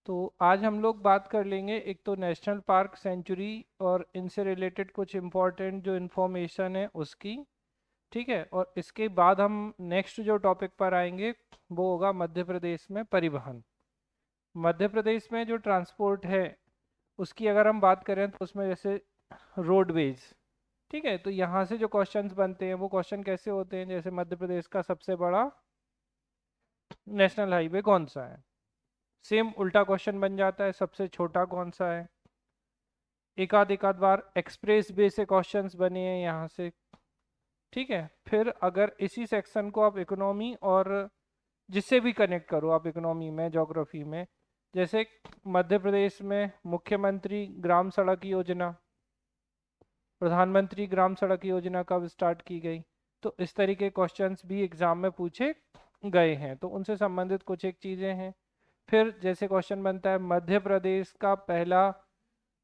तो आज हम लोग बात कर लेंगे एक तो नेशनल पार्क सेंचुरी और इनसे रिलेटेड कुछ इम्पोर्टेंट जो इन्फॉर्मेशन है उसकी। ठीक है, और इसके बाद हम नेक्स्ट जो टॉपिक पर आएंगे वो होगा मध्य प्रदेश में परिवहन। मध्य प्रदेश में जो ट्रांसपोर्ट है उसकी अगर हम बात करें तो उसमें जैसे रोडवेज। ठीक है, तो यहाँ से जो क्वेश्चंस बनते हैं वो क्वेश्चन कैसे होते हैं, जैसे मध्य प्रदेश का सबसे बड़ा नेशनल हाईवे कौन सा है। सेम उल्टा क्वेश्चन बन जाता है, सबसे छोटा कौन सा है। एक आध बार एक्सप्रेस वे से क्वेश्चंस बने हैं यहाँ से। ठीक है, फिर अगर इसी सेक्शन को आप इकोनॉमी और जिससे भी कनेक्ट करो, आप इकोनॉमी में ज्योग्राफी में, जैसे मध्य प्रदेश में मुख्यमंत्री ग्राम सड़क योजना, प्रधानमंत्री ग्राम सड़क योजना कब स्टार्ट की गई, तो इस तरीके क्वेश्चंस भी एग्जाम में पूछे गए हैं, तो उनसे संबंधित कुछ एक चीज़ें हैं। फिर जैसे क्वेश्चन बनता है मध्य प्रदेश का पहला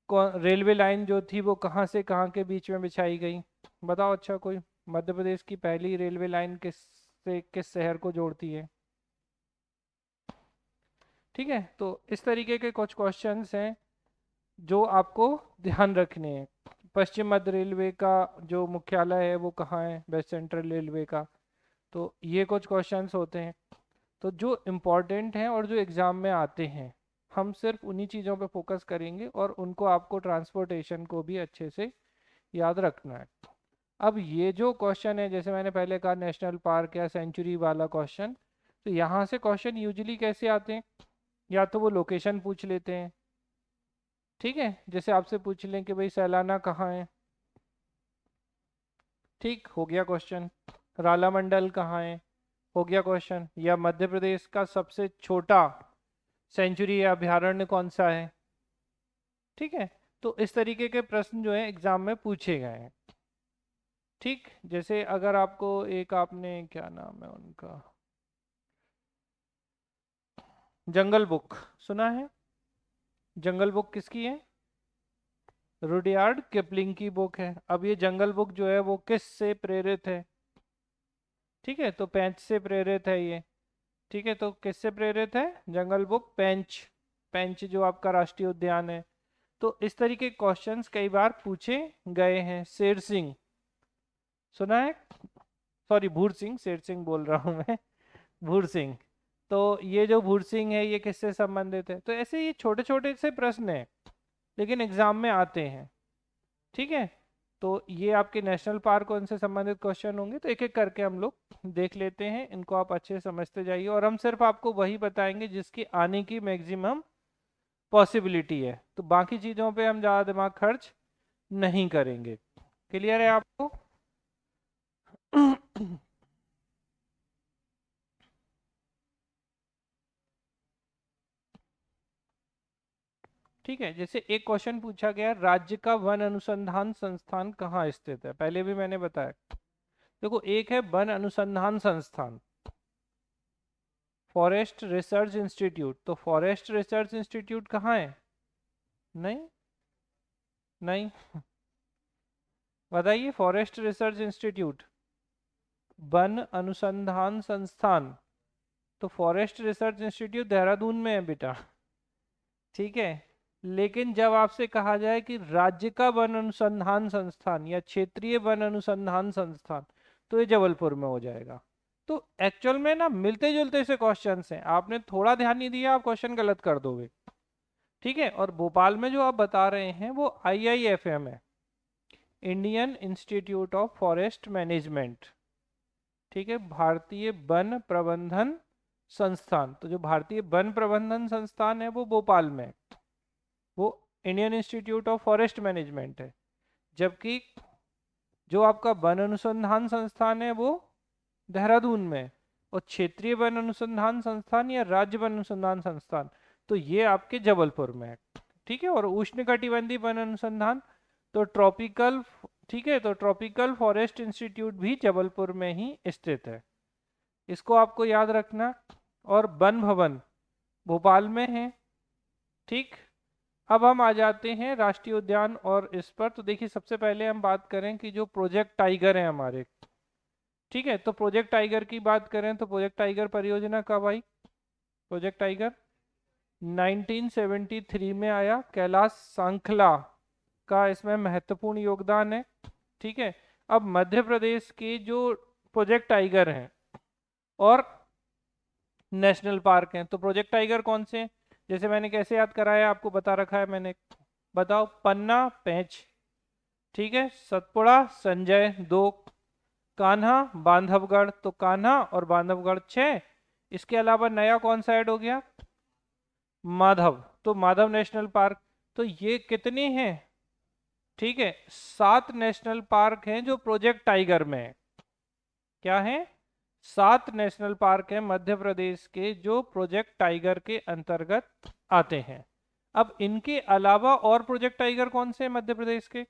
रेलवे लाइन जो थी वो कहाँ से कहाँ के बीच में बिछाई गई, बताओ। अच्छा, कोई मध्य प्रदेश की पहली रेलवे लाइन किस से किस शहर को जोड़ती है। ठीक है, तो इस तरीके के कुछ क्वेश्चंस हैं जो आपको ध्यान रखने हैं। पश्चिम मध्य रेलवे का जो मुख्यालय है वो कहाँ है, वेस्ट सेंट्रल रेलवे का। तो ये कुछ क्वेश्चंस होते हैं, तो जो इम्पोर्टेंट हैं और जो एग्ज़ाम में आते हैं हम सिर्फ उन्हीं चीज़ों पे फोकस करेंगे और उनको आपको ट्रांसपोर्टेशन को भी अच्छे से याद रखना है। अब ये जो क्वेश्चन है, जैसे मैंने पहले कहा नेशनल पार्क या सेंचुरी वाला क्वेश्चन, तो यहाँ से क्वेश्चन यूजुअली कैसे आते हैं, या तो वो लोकेशन पूछ लेते हैं। ठीक है, जैसे आपसे पूछ लें कि भाई सैलाना कहाँ है, ठीक हो गया क्वेश्चन। राला मंडल कहाँ है, हो गया क्वेश्चन। या मध्य प्रदेश का सबसे छोटा सेंचुरी या अभयारण्य कौन सा है। ठीक है, तो इस तरीके के प्रश्न जो है एग्जाम में पूछे गए हैं। ठीक, जैसे अगर आपको एक, आपने क्या नाम है उनका, जंगल बुक सुना है। जंगल बुक किसकी है, रुडयार्ड किपलिंग की बुक है। अब ये जंगल बुक जो है वो किस से प्रेरित है, ठीक है, तो पेंच से प्रेरित है ये। ठीक है, तो किससे प्रेरित है, जंगल बुक पेंच। पेंच जो आपका राष्ट्रीय उद्यान है। तो इस तरीके के क्वेश्चंस कई बार पूछे गए हैं। शेर सिंह सुना है, सॉरी भूर सिंह, शेर सिंह बोल रहा हूँ मैं, भूर सिंह। तो ये जो भूर सिंह है ये किससे संबंधित है, तो ऐसे ये छोटे छोटे से प्रश्न हैं लेकिन एग्जाम में आते हैं। ठीक है, तो ये आपके नेशनल पार्क और इनसे संबंधित क्वेश्चन होंगे, तो एक एक करके हम लोग देख लेते हैं, इनको आप अच्छे से समझते जाइए और हम सिर्फ आपको वही बताएंगे जिसकी आने की मैक्सिमम पॉसिबिलिटी है, तो बाकी चीज़ों पे हम ज़्यादा दिमाग खर्च नहीं करेंगे। क्लियर है आपको। ठीक है, जैसे एक क्वेश्चन पूछा गया, राज्य का वन अनुसंधान संस्थान कहाँ स्थित है, पहले भी मैंने बताया। देखो, एक है वन अनुसंधान संस्थान, फॉरेस्ट रिसर्च इंस्टीट्यूट, तो फॉरेस्ट रिसर्च इंस्टीट्यूट कहाँ है, नहीं, नहीं, बताइए। फॉरेस्ट रिसर्च इंस्टीट्यूट, वन अनुसंधान संस्थान, तो फॉरेस्ट रिसर्च इंस्टीट्यूट देहरादून में है बेटा। ठीक है, लेकिन जब आपसे कहा जाए कि राज्य का वन अनुसंधान संस्थान या क्षेत्रीय वन अनुसंधान संस्थान, तो ये जबलपुर में हो जाएगा। तो एक्चुअल में ना मिलते जुलते से क्वेश्चंस हैं, आपने थोड़ा ध्यान नहीं दिया आप क्वेश्चन गलत कर दोगे। ठीक है, और भोपाल में जो आप बता रहे हैं वो IIFM है, Indian institute of forest management. ठीक है, भारतीय वन प्रबंधन संस्थान, तो जो भारतीय वन प्रबंधन संस्थान है वो भोपाल में है, वो Indian institute of forest management है। जबकि जो आपका वन अनुसंधान संस्थान है वो देहरादून में है। और क्षेत्रीय वन अनुसंधान संस्थान या राज्य वन अनुसंधान संस्थान, तो ये आपके जबलपुर में है। ठीक है, और उष्णकटिबंधीय वन अनुसंधान, तो ट्रॉपिकल, ठीक है, तो ट्रॉपिकल फॉरेस्ट इंस्टीट्यूट भी जबलपुर में ही स्थित है, इसको आपको याद रखना। और वन भवन भोपाल में है। ठीक, अब हम आ जाते हैं राष्ट्रीय उद्यान और इस पर, तो देखिए सबसे पहले हम बात करें कि जो प्रोजेक्ट टाइगर है हमारे। ठीक है, तो प्रोजेक्ट टाइगर की बात करें तो प्रोजेक्ट टाइगर परियोजना कब आई, प्रोजेक्ट टाइगर 1973 में आया। कैलाश सांखला का इसमें महत्वपूर्ण योगदान है। ठीक है, अब मध्य प्रदेश के जो प्रोजेक्ट टाइगर हैं और नेशनल पार्क हैं, तो प्रोजेक्ट टाइगर कौन से हैं? जैसे मैंने कैसे याद कराया आपको बता रखा है मैंने, बताओ। पन्ना पेंच, ठीक है, सतपुड़ा संजय 2, कान्हा बांधवगढ़, तो कान्हा और बांधवगढ़ 6। इसके अलावा नया कौन सा ऐड हो गया? माधव, तो माधव नेशनल पार्क। तो ये कितने हैं? ठीक है, 7 नेशनल पार्क हैं जो प्रोजेक्ट टाइगर में है। क्या है? 7 नेशनल पार्क हैं मध्य प्रदेश के जो प्रोजेक्ट टाइगर के अंतर्गत आते हैं। अब इनके अलावा और प्रोजेक्ट टाइगर कौन से हैं मध्य प्रदेश के?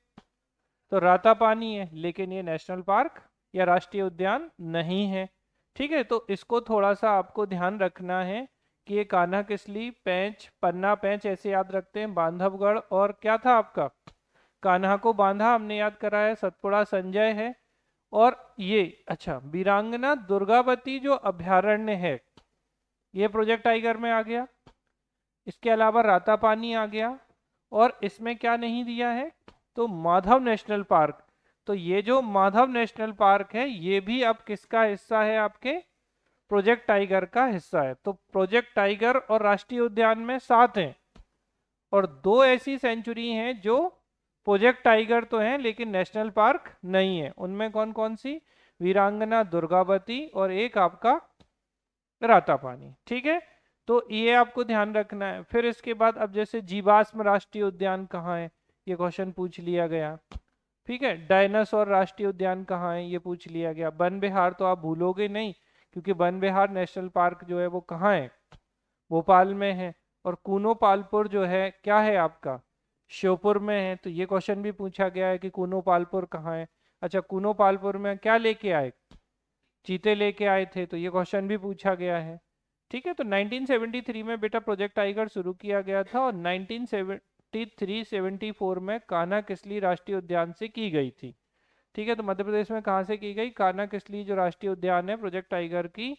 तो रातापानी है, लेकिन ये नेशनल पार्क या राष्ट्रीय उद्यान नहीं है। ठीक है, तो इसको थोड़ा सा आपको ध्यान रखना है कि ये कान्हा किसली, पेंच, पन्ना पेंच ऐसे याद रखते हैं, बांधवगढ़ और क्या था आपका, कान्हा को बांधा हमने याद करा है, सतपुड़ा संजय है, और ये अच्छा वीरांगना दुर्गावती जो अभयारण्य है ये प्रोजेक्ट टाइगर में आ गया। इसके अलावा रातापानी आ गया, और इसमें क्या नहीं दिया है, तो माधव नेशनल पार्क। तो ये जो माधव नेशनल पार्क है ये भी अब किसका हिस्सा है? आपके प्रोजेक्ट टाइगर का हिस्सा है। तो प्रोजेक्ट टाइगर और राष्ट्रीय उद्यान में 7 हैं, और 2 ऐसी सेंचुरी हैं जो प्रोजेक्ट टाइगर तो हैं लेकिन नेशनल पार्क नहीं है। उनमें कौन कौन सी? वीरांगना दुर्गावती और एक आपका रातापानी। ठीक है, तो ये आपको ध्यान रखना है। फिर इसके बाद अब जैसे जीवाश्म राष्ट्रीय उद्यान कहाँ है, ये क्वेश्चन पूछ लिया गया। ठीक है, डायनासोर राष्ट्रीय उद्यान कहाँ है, ये पूछ लिया गया। वन विहार तो आप भूलोगे नहीं, क्योंकि वन विहार नेशनल पार्क जो है वो कहाँ है? भोपाल में है। और कूनो पालपुर जो है क्या है आपका? श्योपुर में है। तो ये क्वेश्चन भी पूछा गया है कि कूनो पालपुर कहाँ है। अच्छा, कूनो पालपुर में क्या लेके आए? चीते लेके आए थे, तो ये क्वेश्चन भी पूछा गया है। ठीक है, तो 1973 में बेटा प्रोजेक्ट टाइगर शुरू किया गया था, और 1973-74 में कान्हा किसली राष्ट्रीय उद्यान से की गई थी। ठीक है, तो मध्य प्रदेश में कहाँ से की गई? कान्हा किसली जो राष्ट्रीय उद्यान है प्रोजेक्ट टाइगर की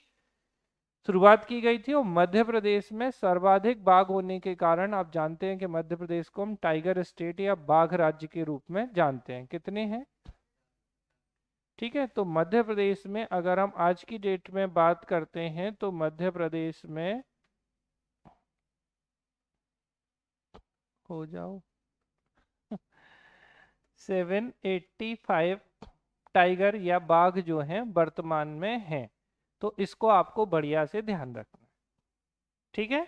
शुरुआत की गई थी। और मध्य प्रदेश में सर्वाधिक बाघ होने के कारण आप जानते हैं कि मध्य प्रदेश को हम टाइगर स्टेट या बाघ राज्य के रूप में जानते हैं। कितने हैं? ठीक है, तो मध्य प्रदेश में अगर हम आज की डेट में बात करते हैं तो मध्य प्रदेश में हो जाओ 785 टाइगर या बाघ जो हैं वर्तमान में हैं। तो इसको आपको बढ़िया से ध्यान रखना है। ठीक है,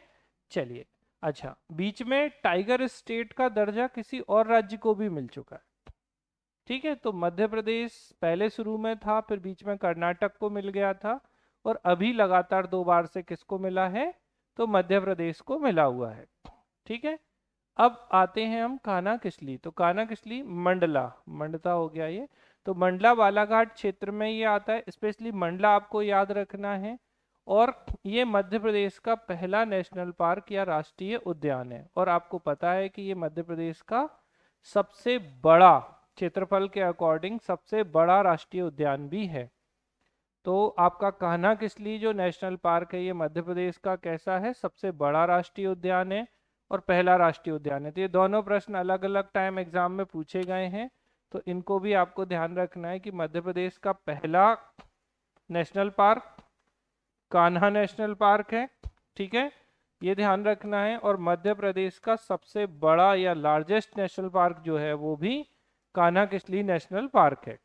चलिए। अच्छा, बीच में टाइगर स्टेट का दर्जा किसी और राज्य को भी मिल चुका है। ठीक है, तो मध्य प्रदेश पहले शुरू में था, फिर बीच में कर्नाटक को मिल गया था, और अभी लगातार 2 बार से किसको मिला है? तो मध्य प्रदेश को मिला हुआ है। ठीक है, अब आते हैं हम कान्हा किसली। तो कान्हा किसली मंडला, मंडता हो गया ये, तो मंडला बालाघाट क्षेत्र में ये आता है। स्पेशली मंडला आपको याद रखना है, और ये मध्य प्रदेश का पहला नेशनल पार्क या राष्ट्रीय उद्यान है। और आपको पता है कि ये मध्य प्रदेश का सबसे बड़ा, क्षेत्रफल के अकॉर्डिंग सबसे बड़ा राष्ट्रीय उद्यान भी है। तो आपका कान्हा किसली जो नेशनल पार्क है ये मध्य प्रदेश का कैसा है? सबसे बड़ा राष्ट्रीय उद्यान है और पहला राष्ट्रीय उद्यान है। तो ये दोनों प्रश्न अलग अलग टाइम एग्जाम में पूछे गए हैं, तो इनको भी आपको ध्यान रखना है कि मध्य प्रदेश का पहला national park Kanha national park है। ठीक है, ये ध्यान रखना है। और मध्य प्रदेश का सबसे बड़ा या लार्जेस्ट नेशनल पार्क जो है वो भी कान्हा किसली नेशनल पार्क है।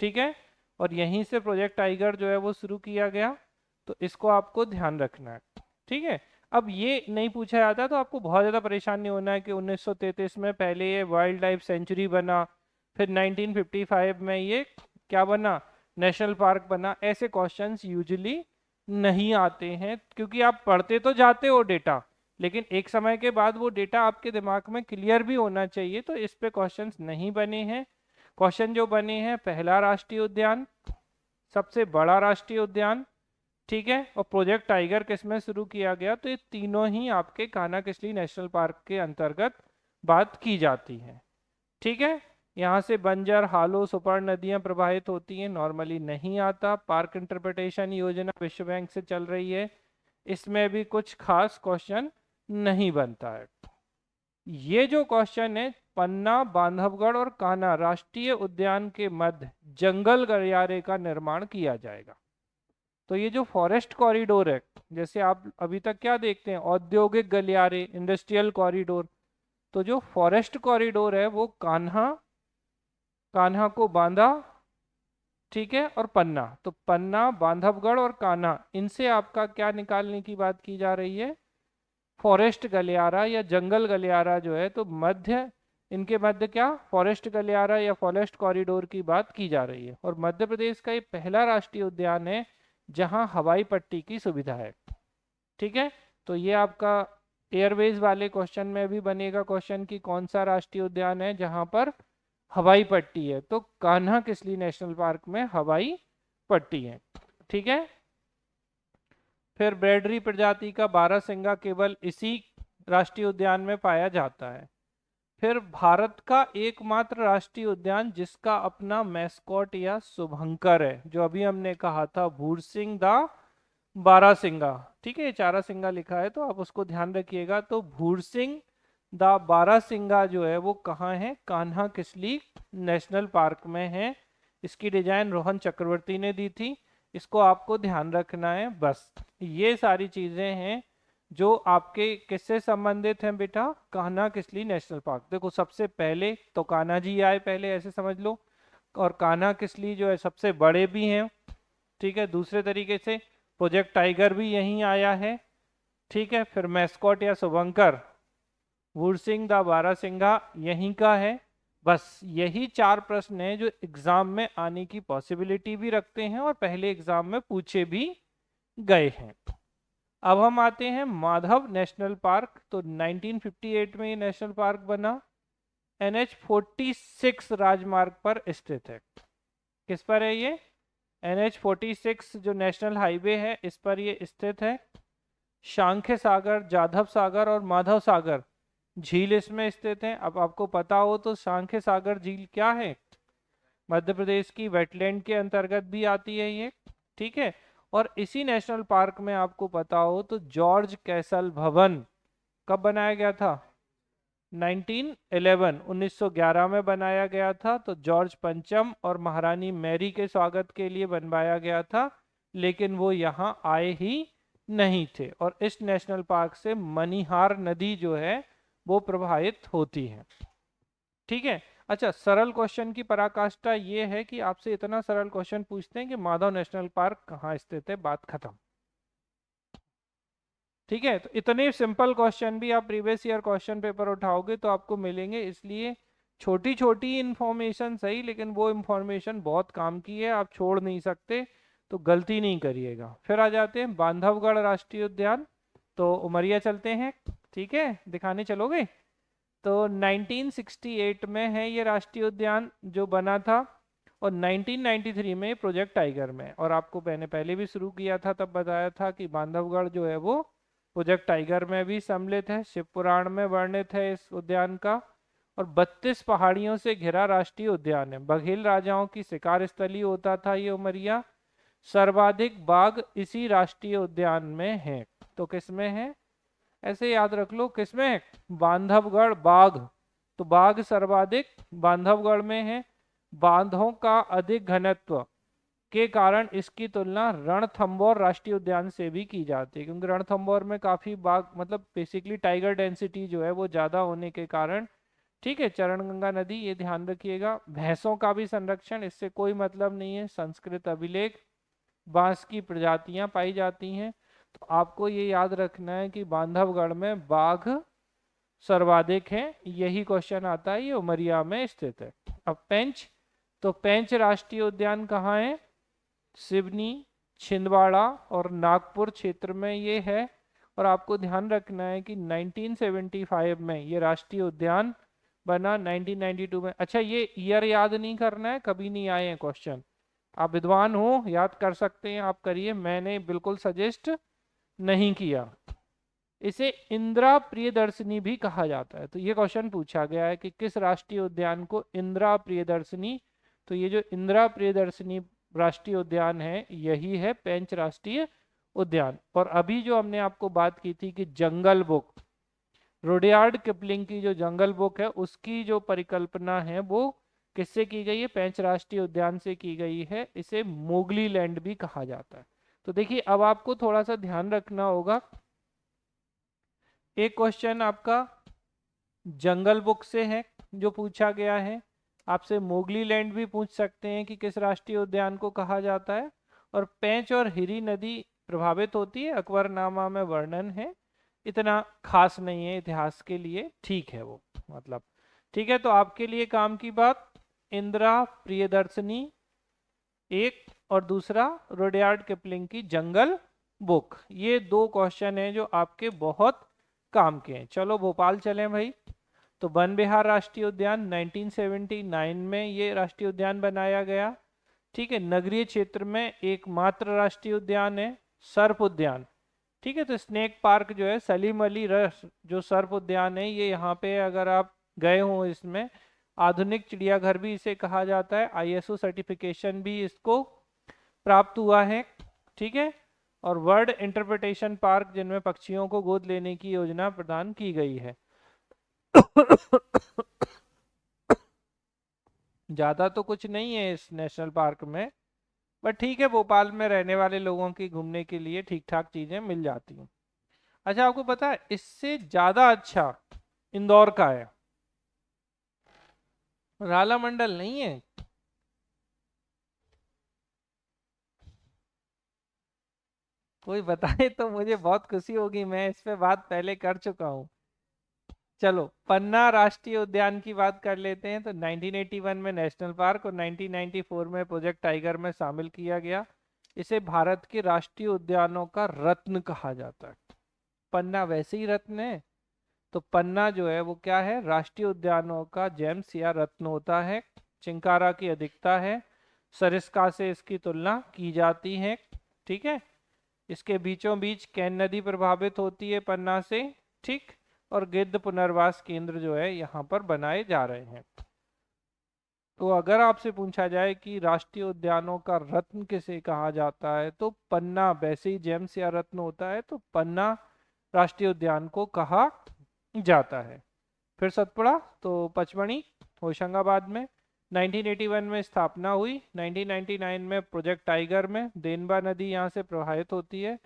ठीक है, और यहीं से प्रोजेक्ट टाइगर जो है वो शुरू किया गया, तो इसको आपको ध्यान रखना है। ठीक है, अब ये नहीं पूछा जाता तो आपको बहुत ज़्यादा परेशान नहीं होना है कि 1933 में पहले ये वाइल्ड लाइफ सेंचुरी बना, फिर 1955 में ये क्या बना? नेशनल पार्क बना। ऐसे क्वेश्चंस यूजुअली नहीं आते हैं, क्योंकि आप पढ़ते तो जाते हो डेटा, लेकिन एक समय के बाद वो डेटा आपके दिमाग में क्लियर भी होना चाहिए। तो इस पे क्वेश्चंस नहीं बने हैं। क्वेश्चन जो बने हैं, पहला राष्ट्रीय उद्यान, सबसे बड़ा राष्ट्रीय उद्यान, ठीक है, और प्रोजेक्ट टाइगर किसमें शुरू किया गया? तो ये तीनों ही आपके कान्हा किसली नेशनल पार्क के अंतर्गत बात की जाती है। ठीक है, यहाँ से बंजर, हालो, सुपर्ण नदियां प्रवाहित होती हैं, नॉर्मली नहीं आता। पार्क इंटरप्रिटेशन योजना विश्व बैंक से चल रही है, इसमें भी कुछ खास क्वेश्चन नहीं बनता है। ये जो क्वेश्चन है, पन्ना, बांधवगढ़ और कान्हा राष्ट्रीय उद्यान के मध्य जंगल गलियारे का निर्माण किया जाएगा। तो ये जो फॉरेस्ट कॉरिडोर है, जैसे आप अभी तक क्या देखते हैं, औद्योगिक गलियारे, इंडस्ट्रियल कॉरिडोर, तो जो फॉरेस्ट कॉरिडोर है वो कान्हा, कान्हा को बांधा, ठीक है, और पन्ना, तो पन्ना, बांधवगढ़ और कान्हा, इनसे आपका क्या निकालने की बात की जा रही है, फॉरेस्ट गलियारा या जंगल गलियारा जो है, तो मध्य, इनके मध्य क्या फॉरेस्ट गलियारा या फॉरेस्ट कॉरिडोर की बात की जा रही है। और मध्य प्रदेश का ये पहला राष्ट्रीय उद्यान है जहां हवाई पट्टी की सुविधा है। ठीक है, तो ये आपका एयरवेज वाले क्वेश्चन में भी बनेगा क्वेश्चन कि कौन सा राष्ट्रीय उद्यान है जहां पर हवाई पट्टी है, तो कान्हा किसली नेशनल पार्क में हवाई पट्टी है। ठीक है, फिर ब्रैडरी प्रजाति का बारहसिंगा केवल इसी राष्ट्रीय उद्यान में पाया जाता है। फिर भारत का एकमात्र राष्ट्रीय उद्यान जिसका अपना मैस्कॉट या शुभंकर है, जो अभी हमने कहा था भूरसिंह दा बारहसिंगा, ठीक है, चारासिंगा लिखा है तो आप उसको ध्यान रखिएगा। तो भूरसिंह दा बारहसिंगा जो है वो कहाँ है, कान्हा किसली नेशनल पार्क में है। इसकी डिजाइन रोहन चक्रवर्ती ने दी थी, इसको आपको ध्यान रखना है। बस ये सारी चीजें हैं जो आपके किससे संबंधित हैं बेटा, कान्हा किसली नेशनल पार्क। देखो सबसे पहले तो कान्हा जी आए पहले, ऐसे समझ लो, और कान्हा किसली जो है सबसे बड़े भी हैं। ठीक है, दूसरे तरीके से प्रोजेक्ट टाइगर भी यहीं आया है। ठीक है, फिर मैस्कॉट या शुभंकर वुरसिंह दा बारहसिंगा यहीं का है। बस यही चार प्रश्न हैं जो एग्जाम में आने की पॉसिबिलिटी भी रखते हैं और पहले एग्जाम में पूछे भी गए हैं। अब हम आते हैं माधव नेशनल पार्क। तो 1958 में ये नेशनल पार्क बना, NH46 राजमार्ग पर स्थित है। किस पर है ये, NH46 जो नेशनल हाईवे है इस पर ये स्थित है। शांख्य सागर, जाधव सागर और माधव सागर झील इसमें स्थित है। अब आपको पता हो तो शांख्य सागर झील क्या है, मध्य प्रदेश की वेटलैंड के अंतर्गत भी आती है ये। ठीक है, और इसी नेशनल पार्क में आपको पता हो तो जॉर्ज कैसल भवन कब बनाया गया था, 1911 में बनाया गया था। तो जॉर्ज पंचम और महारानी मैरी के स्वागत के लिए बनवाया गया था, लेकिन वो यहाँ आए ही नहीं थे। और इस नेशनल पार्क से मनिहार नदी जो है वो प्रभावित होती है। ठीक है, अच्छा, सरल क्वेश्चन की पराकाष्ठा ये है कि आपसे इतना सरल क्वेश्चन पूछते हैं कि माधव नेशनल पार्क कहाँ स्थित है, बात खत्म। ठीक है, तो इतने सिंपल क्वेश्चन भी आप प्रीवियस ईयर क्वेश्चन पेपर उठाओगे तो आपको मिलेंगे। इसलिए छोटी छोटी इंफॉर्मेशन सही, लेकिन वो इंफॉर्मेशन बहुत काम की है, आप छोड़ नहीं सकते, तो गलती नहीं करिएगा। फिर आ जाते हैं बांधवगढ़ राष्ट्रीय उद्यान। तो उमरिया चलते हैं, ठीक है, दिखाने चलोगे। तो 1968 में है ये राष्ट्रीय उद्यान जो बना था, और 1993 में प्रोजेक्ट टाइगर में। और आपको मैंने पहले भी शुरू किया था, तब बताया था कि बांधवगढ़ जो है वो प्रोजेक्ट टाइगर में भी सम्मिलित है, शिव पुराण में वर्णित है इस उद्यान का। और 32 पहाड़ियों से घिरा राष्ट्रीय उद्यान है। बघेल राजाओं की शिकार स्थली होता था ये उमरिया। सर्वाधिक बाघ इसी राष्ट्रीय उद्यान में है। तो किसमें है, ऐसे याद रख लो, किसमें है, बांधवगढ़ बाघ। तो बाघ सर्वाधिक बांधवगढ़ में है। बांधों का अधिक घनत्व के कारण इसकी तुलना रणथंभौर राष्ट्रीय उद्यान से भी की जाती है, क्योंकि रणथंभौर में काफी बाघ, मतलब बेसिकली टाइगर डेंसिटी जो है वो ज्यादा होने के कारण। ठीक है, चरणगंगा नदी, ये ध्यान रखिएगा। भैंसों का भी संरक्षण, इससे कोई मतलब नहीं है, संस्कृत अभिलेख, बांस की प्रजातियां पाई जाती हैं। तो आपको ये याद रखना है कि बांधवगढ़ में बाघ सर्वाधिक है, यही क्वेश्चन आता है, ये उमरिया में स्थित है। अब पेंच, तो पेंच राष्ट्रीय उद्यान कहाँ है, सिवनी, छिंदवाड़ा और नागपुर क्षेत्र में ये है। और आपको ध्यान रखना है कि 1975 में ये राष्ट्रीय उद्यान बना, 1992 में। अच्छा, ये ईयर याद नहीं करना है, कभी नहीं आए हैं क्वेश्चन, आप विद्वान हो, याद कर सकते हैं, आप करिए, मैंने बिल्कुल सजेस्ट नहीं किया। इसे इंदिरा प्रियदर्शनी भी कहा जाता है। तो ये क्वेश्चन पूछा गया है कि किस राष्ट्रीय उद्यान को इंदिरा प्रियदर्शनी, तो ये जो इंदिरा प्रियदर्शनी राष्ट्रीय उद्यान है यही है पेंच राष्ट्रीय उद्यान। और अभी जो हमने आपको बात की थी कि जंगल बुक, रुडयार्ड किपलिंग की जो जंगल बुक है उसकी जो परिकल्पना है वो किससे की गई है? पेंच राष्ट्रीय उद्यान से की गई है। इसे मोगली लैंड भी कहा जाता है। तो देखिए अब आपको थोड़ा सा ध्यान रखना होगा। एक क्वेश्चन आपका जंगल बुक से है जो पूछा गया है, आपसे मोगली लैंड भी पूछ सकते हैं कि किस राष्ट्रीय उद्यान को कहा जाता है, और पेंच और हिरी नदी प्रभावित होती है, अकबरनामा में वर्णन है, इतना खास नहीं है इतिहास के लिए, ठीक है वो, मतलब ठीक है। तो आपके लिए काम की बात, इंदिरा प्रियदर्शनी एक, और दूसरा रुडयार्ड किपलिंग की जंगल बुक, ये दो क्वेश्चन हैं जो आपके बहुत काम के हैं। चलो भोपाल चलें भाई। तो वन विहार राष्ट्रीय उद्यान 1979 में ये राष्ट्रीय उद्यान बनाया गया। ठीक है, नगरीय क्षेत्र में एकमात्र राष्ट्रीय उद्यान है सर्प उद्यान। ठीक है, तो स्नेक पार्क जो है सलीम अली रस जो सर्प उद्यान है ये यहाँ पे अगर आप गए हो, इसमें आधुनिक चिड़ियाघर भी इसे कहा जाता है, आईएसओ सर्टिफिकेशन भी इसको प्राप्त हुआ है। ठीक है, और वर्ड इंटरप्रिटेशन पार्क जिनमें पक्षियों को गोद लेने की योजना प्रदान की गई है। ज़्यादा तो कुछ नहीं है इस नेशनल पार्क में, बट ठीक है, भोपाल में रहने वाले लोगों की घूमने के लिए ठीक ठाक चीज़ें मिल जाती हैं। अच्छा, आपको पता है इससे ज़्यादा अच्छा इंदौर का है, राला मंडल नहीं है। कोई बताए तो मुझे बहुत खुशी होगी, मैं इस पे बात पहले कर चुका हूँ। चलो पन्ना राष्ट्रीय उद्यान की बात कर लेते हैं। तो 1981 में नेशनल पार्क और 1994 में प्रोजेक्ट टाइगर में शामिल किया गया। इसे भारत के राष्ट्रीय उद्यानों का रत्न कहा जाता है। पन्ना वैसे ही रत्न है, तो पन्ना जो है वो क्या है? राष्ट्रीय उद्यानों का जेम्स या रत्न होता है। चिंकारा की अधिकता है, सरिस्का से इसकी तुलना की जाती है। ठीक है, इसके बीचों बीच कैन नदी प्रभावित होती है पन्ना से। ठीक, और गिद्ध पुनर्वास केंद्र जो है यहाँ पर बनाए जा रहे हैं। तो अगर आपसे पूछा जाए कि राष्ट्रीय उद्यानों का रत्न किसे कहा जाता है, तो पन्ना वैसे ही जेम्स या रत्न होता है, तो पन्ना राष्ट्रीय उद्यान को कहा जाता है। फिर सतपुड़ा, तो पचमढ़ी होशंगाबाद में 1981 में स्थापना हुई। 1999 में प्रोजेक्ट टाइगर में देनबा नदी यहाँ से प्रवाहित होती है।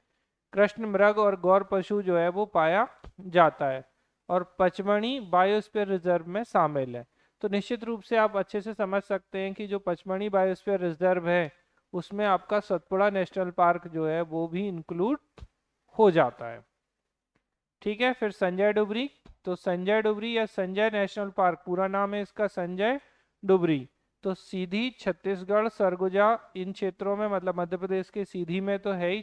कृष्ण मृग और गौर पशु जो है वो पाया जाता है, और पचमढ़ी बायोस्फीयर रिजर्व में शामिल है। तो निश्चित रूप से आप अच्छे से समझ सकते हैं कि जो पचमढ़ी बायोस्फीयर रिजर्व है उसमें आपका सतपुड़ा नेशनल पार्क जो है वो भी इंक्लूड हो जाता है। ठीक है, फिर संजय डुबरी। तो संजय डुबरी या संजय नेशनल पार्क, पूरा नाम है इसका संजय डुबरी। तो सीधी छत्तीसगढ़ सरगुजा इन क्षेत्रों में, मतलब मध्य प्रदेश के सीधी में तो है ही,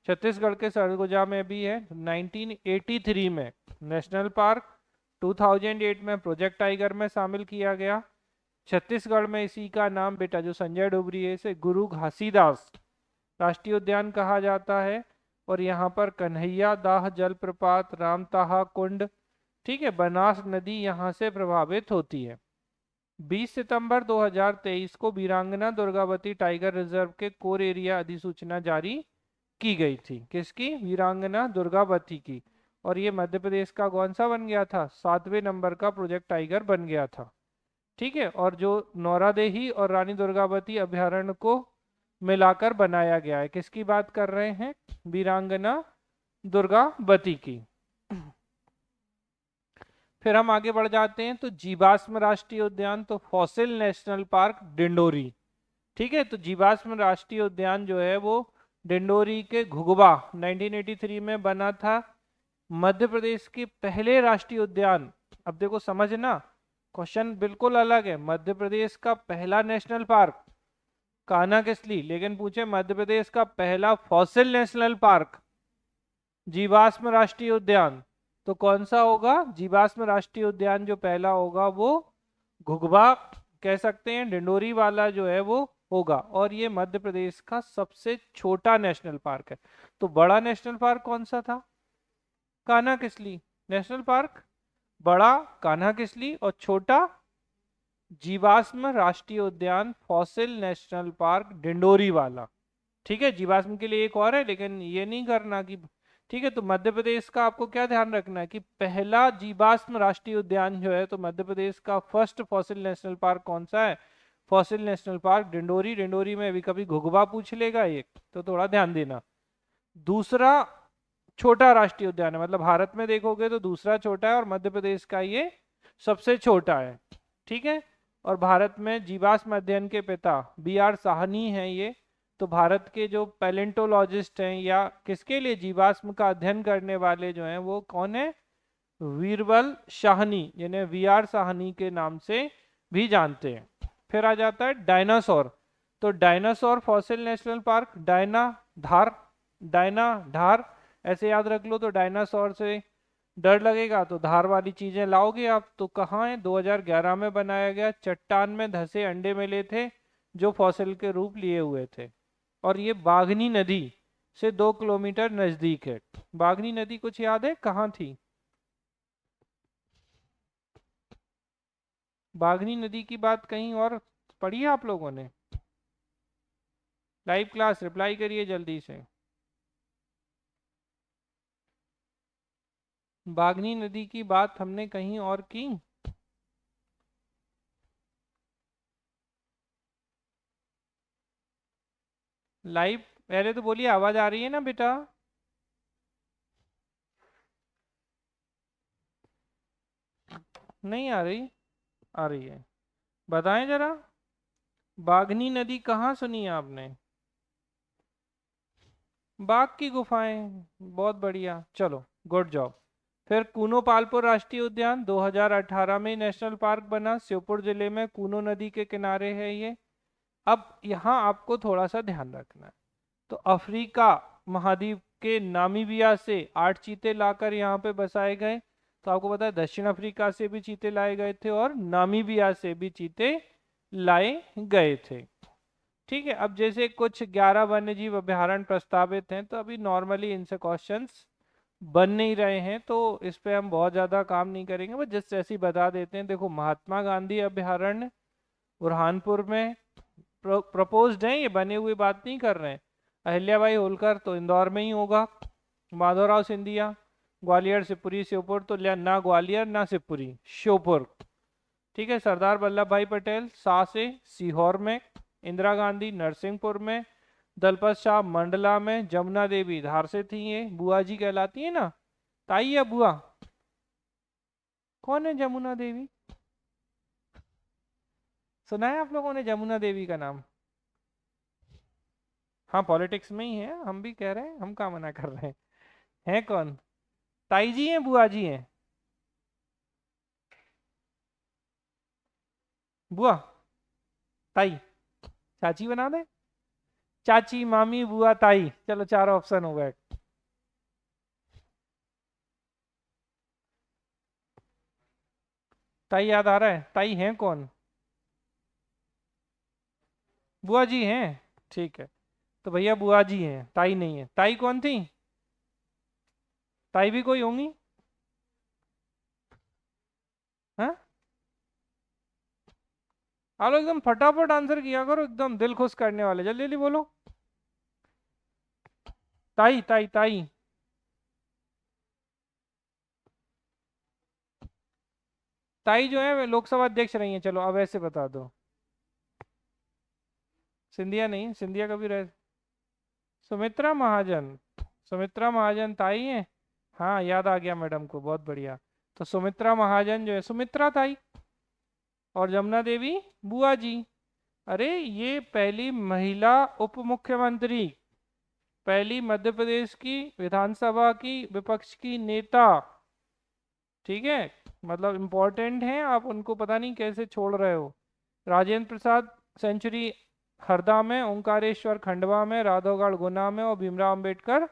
छत्तीसगढ़ के सरगुजा में भी है। 1983 में नेशनल पार्क, 2008 में प्रोजेक्ट टाइगर में शामिल किया गया। छत्तीसगढ़ में इसी का नाम बेटा जो संजय डुबरी है इसे गुरु घासीदास राष्ट्रीय उद्यान कहा जाता है। और यहाँ पर कन्हैया दाह जलप्रपात, रामताहा कुंड, ठीक है, बनास नदी यहाँ से प्रभावित होती है। 20 सितंबर 2023 को वीरांगना दुर्गावती टाइगर रिजर्व के कोर एरिया अधिसूचना जारी की गई थी। किसकी? वीरांगना दुर्गावती की। और ये मध्य प्रदेश का कौन सा बन गया था? 7वें नंबर का प्रोजेक्ट टाइगर बन गया था। ठीक है, और जो नौरादेही और रानी दुर्गावती अभ्यारण्य को मिलाकर बनाया गया है। किसकी बात कर रहे हैं? वीरांगना दुर्गावती की। फिर हम आगे बढ़ जाते हैं। तो जीवाश्म राष्ट्रीय उद्यान, तो फॉसिल नेशनल पार्क डिंडोरी। ठीक है, तो जीवाश्म राष्ट्रीय उद्यान जो है वो डिंडोरी के घुघुबा 1983 में बना था। मध्य प्रदेश के पहले राष्ट्रीय उद्यान, अब देखो समझना, क्वेश्चन बिल्कुल अलग है। मध्य प्रदेश का पहला नेशनल पार्क कान्हा किसली, लेकिन पूछे मध्य प्रदेश का पहला फॉसिल नेशनल पार्क जीवाश्म राष्ट्रीय उद्यान, तो कौन सा होगा? जीवाश्म राष्ट्रीय उद्यान जो पहला होगा वो घुघुबा कह सकते हैं, डिंडोरी वाला जो है वो होगा। और ये मध्य प्रदेश का सबसे छोटा नेशनल पार्क है। तो बड़ा नेशनल पार्क कौन सा था? कान्हा किसली नेशनल पार्क, बड़ा कान्हा किसली, और छोटा जीवाश्म राष्ट्रीय उद्यान फॉसिल नेशनल पार्क डिंडोरी वाला। ठीक है, जीवाश्म के लिए एक और है, लेकिन ये नहीं करना कि ठीक है, तो मध्य प्रदेश का आपको क्या ध्यान रखना है कि पहला जीवाश्म राष्ट्रीय उद्यान जो है, तो मध्य प्रदेश का फर्स्ट फॉसिल नेशनल पार्क कौन सा है? Fossil national park Dindori. Dindori में अभी कभी घुघुआ पूछ लेगा एक, तो थोड़ा ध्यान देना। दूसरा छोटा राष्ट्रीय उद्यान है, मतलब भारत में देखोगे तो दूसरा छोटा है और मध्य प्रदेश का ये सबसे छोटा है। ठीक है, और भारत में जीवाश्म अध्ययन के पिता B.R. साहनी हैं ये। तो भारत के जो पैलेंटोलॉजिस्ट हैं या किसके लिए जीवाश्म का अध्ययन करने वाले जो हैं वो कौन है? वीरबल साहनी, जिन्हें V.R. साहनी के नाम से भी जानते हैं। फिर आ जाता है डायनासोर। तो डायनासोर फॉसिल नेशनल पार्क डायना धार ऐसे याद रख लो। तो डायनासोर से डर लगेगा तो धार वाली चीजें लाओगे आप। तो कहाँ है? 2011 में बनाया गया, चट्टान में धंसे अंडे मिले थे जो फॉसिल के रूप लिए हुए थे। और ये बागनी नदी से 2 किलोमीटर नजदीक है। बागनी नदी कुछ याद है कहाँ थी? बागनी नदी की बात कहीं और पढ़ी है आप लोगों ने? लाइव क्लास रिप्लाई करिए जल्दी से। बागनी नदी की बात हमने कहीं और की? लाइव पहले तो बोलिए, आवाज आ रही है ना बेटा? नहीं आ रही? आ रही है, बताएं जरा। बागनी नदी कहाँ सुनी है आपने? बाघ की गुफाएं, बहुत बढ़िया, चलो गुड जॉब। फिर कूनो पालपुर राष्ट्रीय उद्यान 2018 में नेशनल पार्क बना, श्योपुर जिले में कूनो नदी के किनारे है ये। अब यहाँ आपको थोड़ा सा ध्यान रखना है। तो अफ्रीका महाद्वीप के नामीबिया से 8 चीते लाकर यहाँ पे बसाए गए। तो आपको पता है दक्षिण अफ्रीका से भी चीते लाए गए थे और नामीबिया से भी चीते लाए गए थे। ठीक है, अब जैसे कुछ 11 वन्यजीव अभ्यारण्य प्रस्तावित हैं, तो अभी नॉर्मली इनसे क्वेश्चंस बन नहीं रहे हैं, तो इस पे हम बहुत ज़्यादा काम नहीं करेंगे, बस जस्ट ऐसे ही बता देते हैं। देखो, महात्मा गांधी अभ्यारण्य बुरहानपुर में प्रपोज्ड है, ये बने हुए बात नहीं कर रहे हैं। अहिल्याबाई होलकर तो इंदौर में ही होगा। माधवराव सिंधिया ग्वालियर शिवपुरी श्योपुर, तो ना ग्वालियर ना शिवपुरी, श्योपुर। ठीक है, सरदार वल्लभ भाई पटेल सासे सीहोर में, इंदिरा गांधी नरसिंहपुर में, दलपत शाह मंडला में, जमुना देवी धार से थी, ये बुआ जी कहलाती है ना, ताई या बुआ? कौन है जमुना देवी? सुना है आप लोगों ने जमुना देवी का नाम? हाँ, पॉलिटिक्स में ही है, हम भी कह रहे हैं, हम क्या मना कर रहे हैं। हैं कौन? ताई जी हैं बुआ जी हैं? बुआ, ताई, चाची बना दे। चाची, मामी, बुआ, ताई, चलो 4 ऑप्शन हो गए। ताई याद आ रहा है? ताई हैं कौन? बुआ जी हैं? ठीक है, तो भैया बुआ जी हैं, ताई नहीं है। ताई कौन थी? ताई भी कोई होंगी? हाँ, आप लोग एकदम फटाफट आंसर किया करो, एकदम दिल खुश करने वाले, जल्दी जल्दी बोलो। ताई ताई ताई। ताई जो है वे लोकसभा अध्यक्ष रही हैं। चलो अब ऐसे बता दो। सिंधिया नहीं, सिंधिया कभी रहे। सुमित्रा महाजन। सुमित्रा महाजन ताई है? हाँ, याद आ गया मैडम को, बहुत बढ़िया। तो सुमित्रा महाजन जो है, सुमित्रा ताई, और जमुना देवी बुआ जी। अरे ये पहली महिला उप मुख्यमंत्री, पहली मध्य प्रदेश की विधानसभा की विपक्ष की नेता। ठीक है, मतलब इम्पोर्टेंट है, आप उनको पता नहीं कैसे छोड़ रहे हो। राजेंद्र प्रसाद सेंचुरी हरदा में, ओंकारेश्वर खंडवा में, राधवगढ़ गुना में, और भीमराव अंबेडकर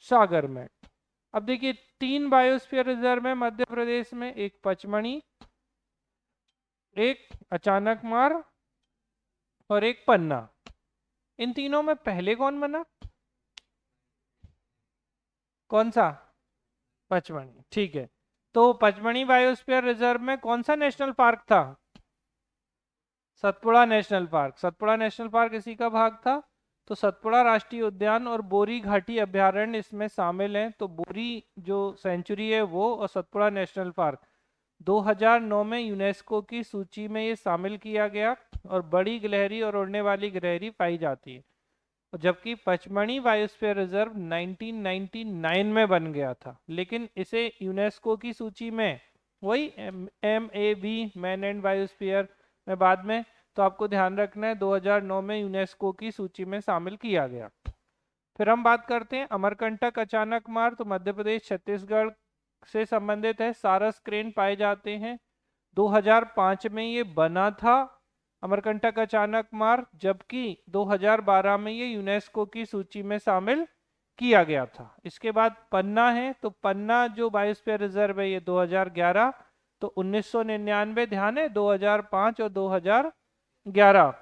सागर में। अब देखिए, 3 बायोस्फीयर रिजर्व में मध्य प्रदेश में, एक पचमणी, एक अचानक मार, और एक पन्ना। इन तीनों में पहले कौन बना? कौन सा? पचमणी, ठीक है। तो पचमणी बायोस्फीयर रिजर्व में कौन सा नेशनल पार्क था? Satpura national park. Satpura national park इसी का भाग था। तो सतपुड़ा राष्ट्रीय उद्यान और बोरी घाटी अभयारण्य इसमें शामिल हैं। तो बोरी जो सेंचुरी है वो और सतपुड़ा नेशनल पार्क 2009 में यूनेस्को की सूची में ये शामिल किया गया। और बड़ी गिलहरी और उड़ने वाली गिलहरी पाई जाती है। जबकि पचमणी बायोस्फीयर रिजर्व 1999 में बन गया था, लेकिन इसे यूनेस्को की सूची में वही MAB मैन एंड बायोस्फीयर में बाद में, तो आपको ध्यान रखना है 2009 में यूनेस्को की सूची में शामिल किया गया। फिर हम बात करते हैं अमरकंटक अचानक मार्ग। तो मध्य प्रदेश छत्तीसगढ़ से संबंधित है। सारस क्रेन पाए जाते हैं। 2005 में ये बना था अमरकंटक अचानक मार्ग, जबकि 2012 में ये यूनेस्को की सूची में शामिल किया गया था। इसके बाद पन्ना है। तो पन्ना जो बायोस्फीयर रिजर्व है ये 2011, तो 1999 ध्यान है, 2005 और 2011।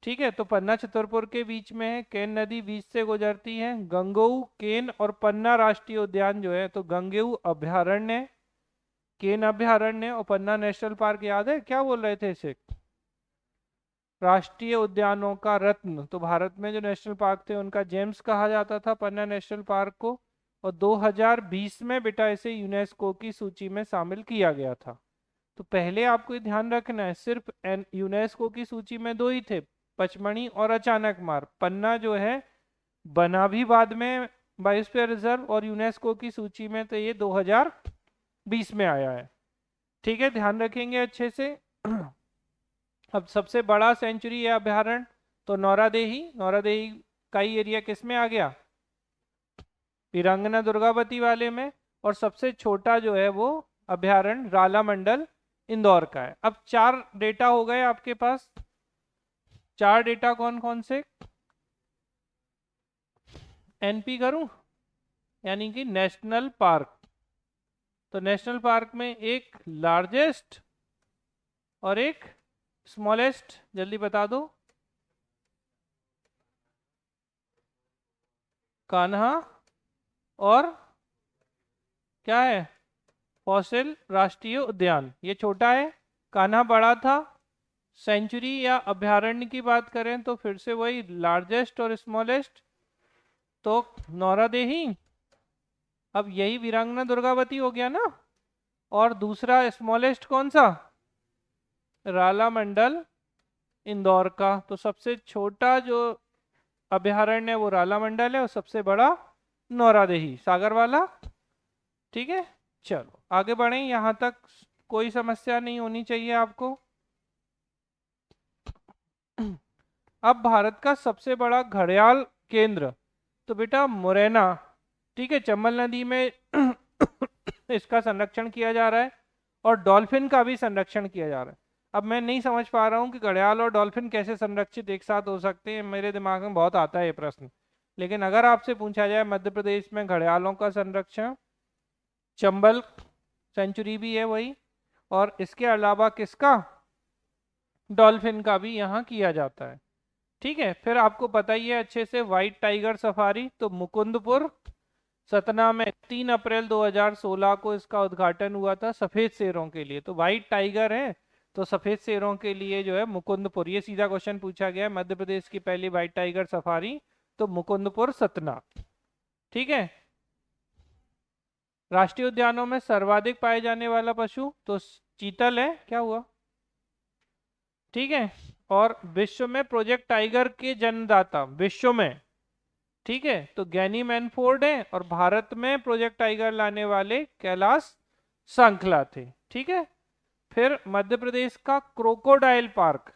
ठीक है, तो पन्ना छतरपुर के बीच में है। केन नदी बीच से गुजरती है। गंगेऊ, केन और पन्ना राष्ट्रीय उद्यान जो है, तो गंगेऊ अभयारण्य, केन अभयारण्य और पन्ना नेशनल पार्क। याद है क्या बोल रहे थे इसे? राष्ट्रीय उद्यानों का रत्न। तो भारत में जो नेशनल पार्क थे उनका जेम्स कहा जाता था पन्ना नेशनल पार्क को। और 2020 में बेटा इसे यूनेस्को की सूची में शामिल किया गया था। तो पहले आपको ये ध्यान रखना है, सिर्फ यूनेस्को की सूची में दो ही थे, पचमणी और अचानक मार्ग। पन्ना जो है बना भी बाद में बायोस्फीयर रिजर्व और यूनेस्को की सूची में तो ये 2020 में आया है। ठीक है, ध्यान रखेंगे अच्छे से। अब सबसे बड़ा सेंचुरी या अभयारण्य तो नौरादेही। नौरादेही का ही एरिया किस में आ गया? वीरांगना दुर्गावती वाले में। और सबसे छोटा जो है वो अभयारण्य राला मंडल इंदौर का है। अब 4 डेटा हो गए आपके पास। 4 डेटा कौन कौन से? NP करूं, यानी कि नेशनल पार्क। तो नेशनल पार्क में एक लार्जेस्ट और एक स्मॉलेस्ट, जल्दी बता दो। कान्हा और क्या है? फॉसिल राष्ट्रीय उद्यान। ये छोटा है, कान्हा बड़ा था। सेंचुरी या अभयारण्य की बात करें तो फिर से वही लार्जेस्ट और स्मॉलेस्ट, तो नौरादेही। अब यही वीरांगना दुर्गावती हो गया ना। और दूसरा स्मॉलेस्ट कौन सा? राला मंडल इंदौर का। तो सबसे छोटा जो अभयारण्य है वो राला मंडल है और सबसे बड़ा नौरादेही सागर वाला। ठीक है, चलो आगे बढ़े। यहाँ तक कोई समस्या नहीं होनी चाहिए आपको। अब भारत का सबसे बड़ा घड़ियाल केंद्र तो बेटा मुरैना। ठीक है, चंबल नदी में इसका संरक्षण किया जा रहा है और डॉल्फिन का भी संरक्षण किया जा रहा है। अब मैं नहीं समझ पा रहा हूँ कि घड़ियाल और डॉल्फिन कैसे संरक्षित एक साथ हो सकते हैं। मेरे दिमाग में बहुत आता है ये प्रश्न, लेकिन अगर आपसे पूछा जाए मध्य प्रदेश में घड़ियालों का संरक्षण, चंबल सेंचुरी भी है वही, और इसके अलावा किसका? डॉल्फिन का भी यहाँ किया जाता है। ठीक है, फिर आपको पता ही है अच्छे से व्हाइट टाइगर सफारी। तो मुकुंदपुर सतना में 3 अप्रैल 2016 को इसका उद्घाटन हुआ था सफेद शेरों के लिए। तो व्हाइट टाइगर है तो सफेद शेरों के लिए जो है मुकुंदपुर। ये सीधा क्वेश्चन पूछा गया है, मध्य प्रदेश की पहली व्हाइट टाइगर सफारी तो मुकुंदपुर सतना। ठीक है, राष्ट्रीय उद्यानों में सर्वाधिक पाए जाने वाला पशु तो चीतल है। क्या हुआ? ठीक है, और विश्व में प्रोजेक्ट टाइगर के जन्मदाता विश्व में, ठीक है, तो गैनी मैनफोर्ड है। और भारत में प्रोजेक्ट टाइगर लाने वाले कैलाश सांखला थे। ठीक है, फिर मध्य प्रदेश का क्रोकोडाइल पार्क।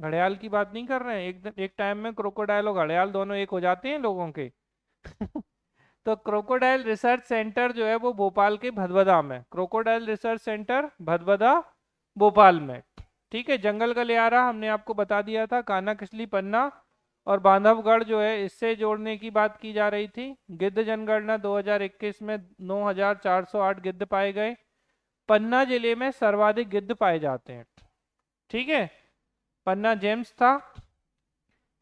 घड़ियाल की बात नहीं कर रहे हैं, एक टाइम में क्रोकोडाइल और घड़ियाल दोनों एक हो जाते हैं लोगों के। तो क्रोकोडाइल रिसर्च सेंटर जो है वो भोपाल के भदभदा में। Crocodile research centre Bhadbhada Bhopal में। ठीक है, जंगल गलियारा हमने आपको बता दिया था, कान्हा किसली पन्ना और बांधवगढ़ जो है इससे जोड़ने की बात की जा रही थी। गिद्ध जनगणना 2021 में 9408 गिद्ध पाए गए। पन्ना जिले में सर्वाधिक गिद्ध पाए जाते हैं। ठीक है, पन्ना जेम्स था।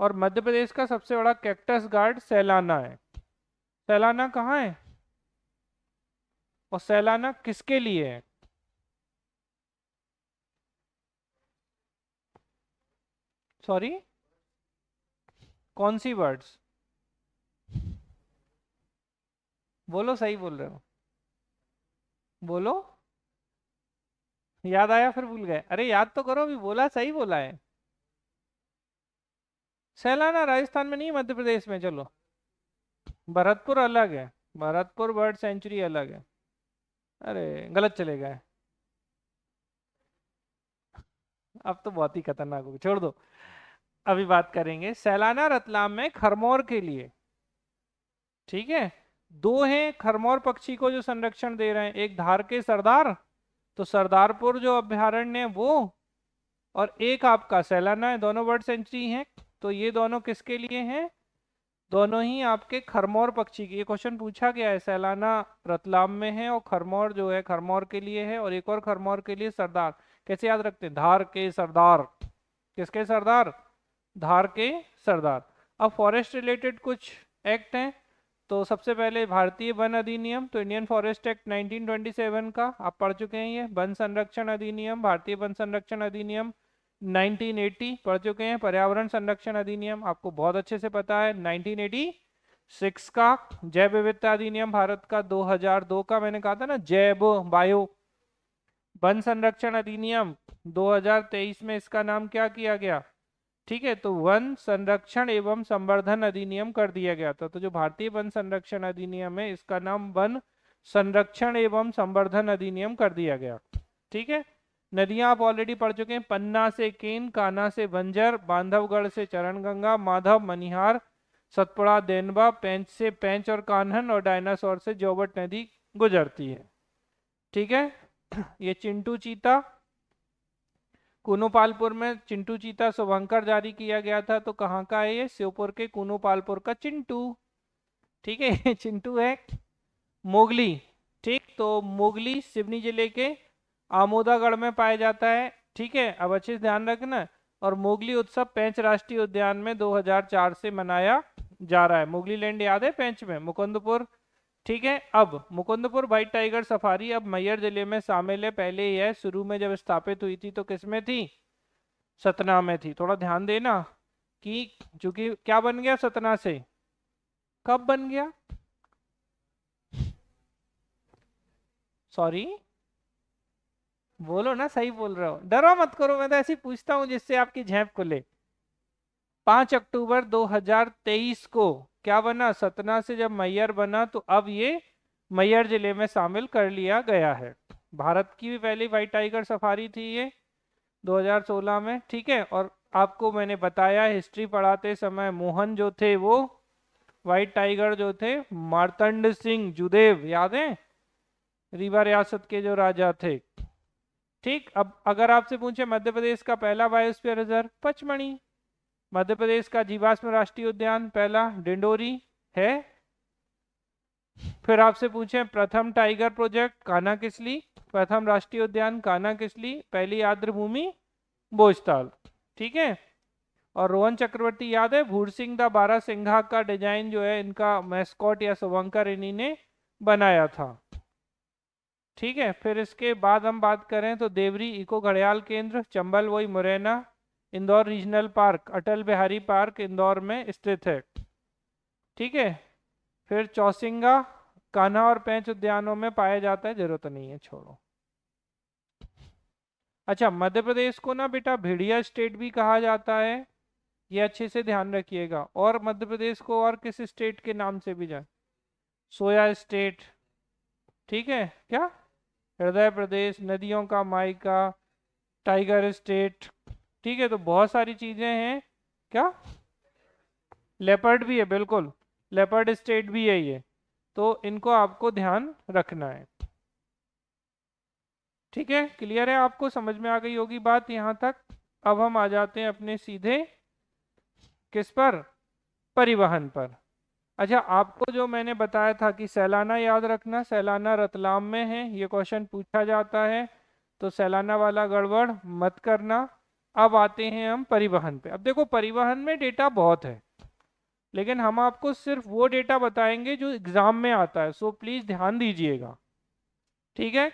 और मध्य प्रदेश का सबसे बड़ा कैक्टस गार्ड सैलाना है। सैलाना कहाँ है और सैलाना किसके लिए है? सॉरी, कौन सी बर्ड्स? बोलो, सही बोल रहे हो, बोलो। याद आया फिर भूल गए? अरे याद तो करो, अभी बोला, सही बोला है। सैलाना राजस्थान में नहीं, मध्य प्रदेश में। चलो, भरतपुर अलग है, भरतपुर बर्ड सेंचुरी अलग है। अरे गलत चले गए, अब तो बहुत ही खतरनाक हो गया, छोड़ दो। अभी बात करेंगे सैलाना रतलाम में खरमोर के लिए। ठीक है, दो हैं खरमोर पक्षी को जो संरक्षण दे रहे हैं, एक धार के सरदार, तो सरदारपुर जो अभ्यारण्य है वो, और एक आपका सैलाना है, दोनों बर्ड सेंचुरी हैं। तो ये दोनों किसके लिए हैं? दोनों ही आपके खरमोर पक्षी की, ये क्वेश्चन पूछा गया है। सैलाना रतलाम में है और खरमोर जो है खरमोर के लिए है, और एक और खरमोर के लिए सरदार। कैसे याद रखते हैं? धार के सरदार। किसके सरदार? धार के सरदार। अब फॉरेस्ट रिलेटेड कुछ एक्ट हैं। तो सबसे पहले भारतीय वन अधिनियम, तो इंडियन फॉरेस्ट एक्ट 1927 का आप पढ़ चुके हैं। ये वन संरक्षण अधिनियम, भारतीय वन संरक्षण अधिनियम 1980 पढ़ चुके हैं। पर्यावरण संरक्षण अधिनियम आपको बहुत अच्छे से पता है 1986 का। जैव विविधता अधिनियम भारत का 2002 का, मैंने कहा था ना, जैव बायो। वन संरक्षण अधिनियम 2023 में इसका नाम क्या किया गया? ठीक है, तो वन संरक्षण एवं संवर्धन अधिनियम कर दिया गया था। तो जो भारतीय वन संरक्षण अधिनियम है, इसका नाम वन संरक्षण एवं संवर्धन अधिनियम कर दिया गया। ठीक है, नदियां आप ऑलरेडी पढ़ चुके हैं। पन्ना से केन, कान्हा से बंजर, बांधवगढ़ से चरणगंगा, माधव, मनिहार, सतपुड़ा, देनबा, पेंच से पेंच और कान्हन, और डायनासोर से जोबट नदी गुजरती है। ठीक है, ये चिंटू चीता, कुनुपालपुर में चिंटू चीता शुभंकर जारी किया गया था। तो कहाँ का है ये? श्योपुर के कुनुपालपुर का चिंटू। ठीक है, ये चिंटू है। मोगली, ठीक, तो मोगली सिवनी जिले के आमोदागढ़ में पाया जाता है। ठीक है, अब अच्छे से ध्यान रखना। और मोगली उत्सव पेंच राष्ट्रीय उद्यान में 2004 से मनाया जा रहा है। मोगली लैंड याद है पेंच में, मुकुंदपुर। ठीक है, अब मुकुंदपुर व्हाइट टाइगर सफारी अब मैयर जिले में शामिल है। पहले यह शुरू में जब स्थापित हुई थी तो किस में थी? सतना में थी। थोड़ा ध्यान देना कि चूंकि क्या बन गया सतना से, कब बन गया? सॉरी, बोलो ना, सही बोल रहे हो, डरो मत करो, मैं तो ऐसे ही पूछता हूँ जिससे आपकी झेप खुले। 5 अक्टूबर 2023 को क्या बना? सतना से जब मैयर बना तो अब ये मैयर जिले में शामिल कर लिया गया है। भारत की भी पहली व्हाइट टाइगर सफारी थी ये 2016 में। ठीक है, और आपको मैंने बताया हिस्ट्री पढ़ाते समय, मोहन जो थे वो व्हाइट टाइगर जो थे मार्तंड सिंह जुदेव, याद है, रीवा रियासत के जो राजा थे। ठीक, अब अगर आपसे पूछे मध्य प्रदेश का पहला बायोस्फीयर रिजर्व, पचमढ़ी। मध्य प्रदेश का जीवाश्म राष्ट्रीय उद्यान पहला डिंडोरी है। फिर आपसे पूछे प्रथम टाइगर प्रोजेक्ट, कान्हा किसली। प्रथम राष्ट्रीय उद्यान कान्हा किसली, पहली आर्द्र भूमि भोजताल। ठीक है, और रोहन चक्रवर्ती याद है, भूर सिंह दा बारह सिंघा का डिजाइन जो है इनका मैस्कॉट या शुभंकर इन्हीं ने बनाया था। ठीक है, फिर इसके बाद हम बात करें तो देवरी इको घड़ियाल केंद्र, चंबल वही Morena, Indore regional park, Atal Bihari park Indore में स्थित है। ठीक है, फिर चौसिंगा कान्हा और पेंच उद्यानों में पाया जाता है, जरूरत नहीं है, छोड़ो। अच्छा, मध्य प्रदेश को ना बेटा भेड़िया स्टेट भी कहा जाता है, ये अच्छे से ध्यान रखिएगा। और मध्य प्रदेश को और किस स्टेट के नाम से भी जाए? Soya state. ठीक है, क्या? हृदय प्रदेश, नदियों का मायका, टाइगर स्टेट। ठीक है, तो बहुत सारी चीजें हैं। क्या? लेपर्ड भी है, बिल्कुल, लेपर्ड स्टेट भी है ये। तो इनको आपको ध्यान रखना है। ठीक है, क्लियर है? आपको समझ में आ गई होगी बात यहाँ तक। अब हम आ जाते हैं अपने सीधे किस पर? परिवहन पर। अच्छा, आपको जो मैंने बताया था कि सैलाना याद रखना, सैलाना रतलाम में है, ये क्वेश्चन पूछा जाता है, तो सैलाना वाला गड़बड़ मत करना। अब आते हैं हम परिवहन पे। अब देखो, परिवहन में डेटा बहुत है, लेकिन हम आपको सिर्फ वो डेटा बताएंगे जो एग्जाम में आता है, सो प्लीज ध्यान दीजिएगा। ठीक है,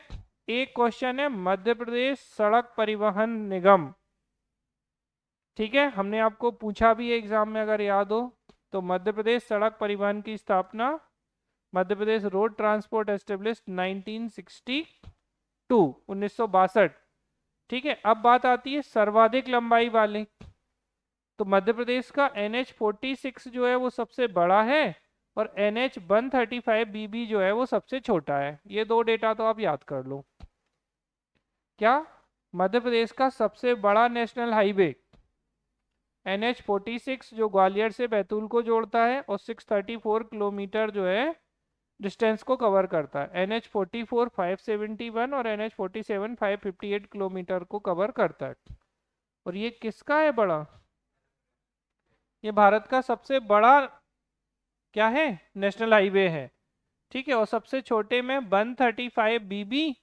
एक क्वेश्चन है मध्य प्रदेश सड़क परिवहन निगम। ठीक है, हमने आपको पूछा भी है एग्जाम में अगर याद हो तो। मध्य प्रदेश सड़क परिवहन की स्थापना, Madhya Pradesh road transport established 1962। ठीक है, अब बात आती है सर्वाधिक लंबाई वाले। तो मध्य प्रदेश का NH46 जो है वो सबसे बड़ा है और NH135BB जो है वो सबसे छोटा है। ये दो डेटा तो आप याद कर लो। क्या? मध्य प्रदेश का सबसे बड़ा नेशनल हाईवे NH46 जो ग्वालियर से बैतूल को जोड़ता है और 634 किलोमीटर जो है डिस्टेंस को कवर करता है। NH44 571 और NH47 558 किलोमीटर को कवर करता है। और ये किसका है बड़ा? ये भारत का सबसे बड़ा क्या है? नेशनल हाईवे है। ठीक है, और सबसे छोटे में 135BB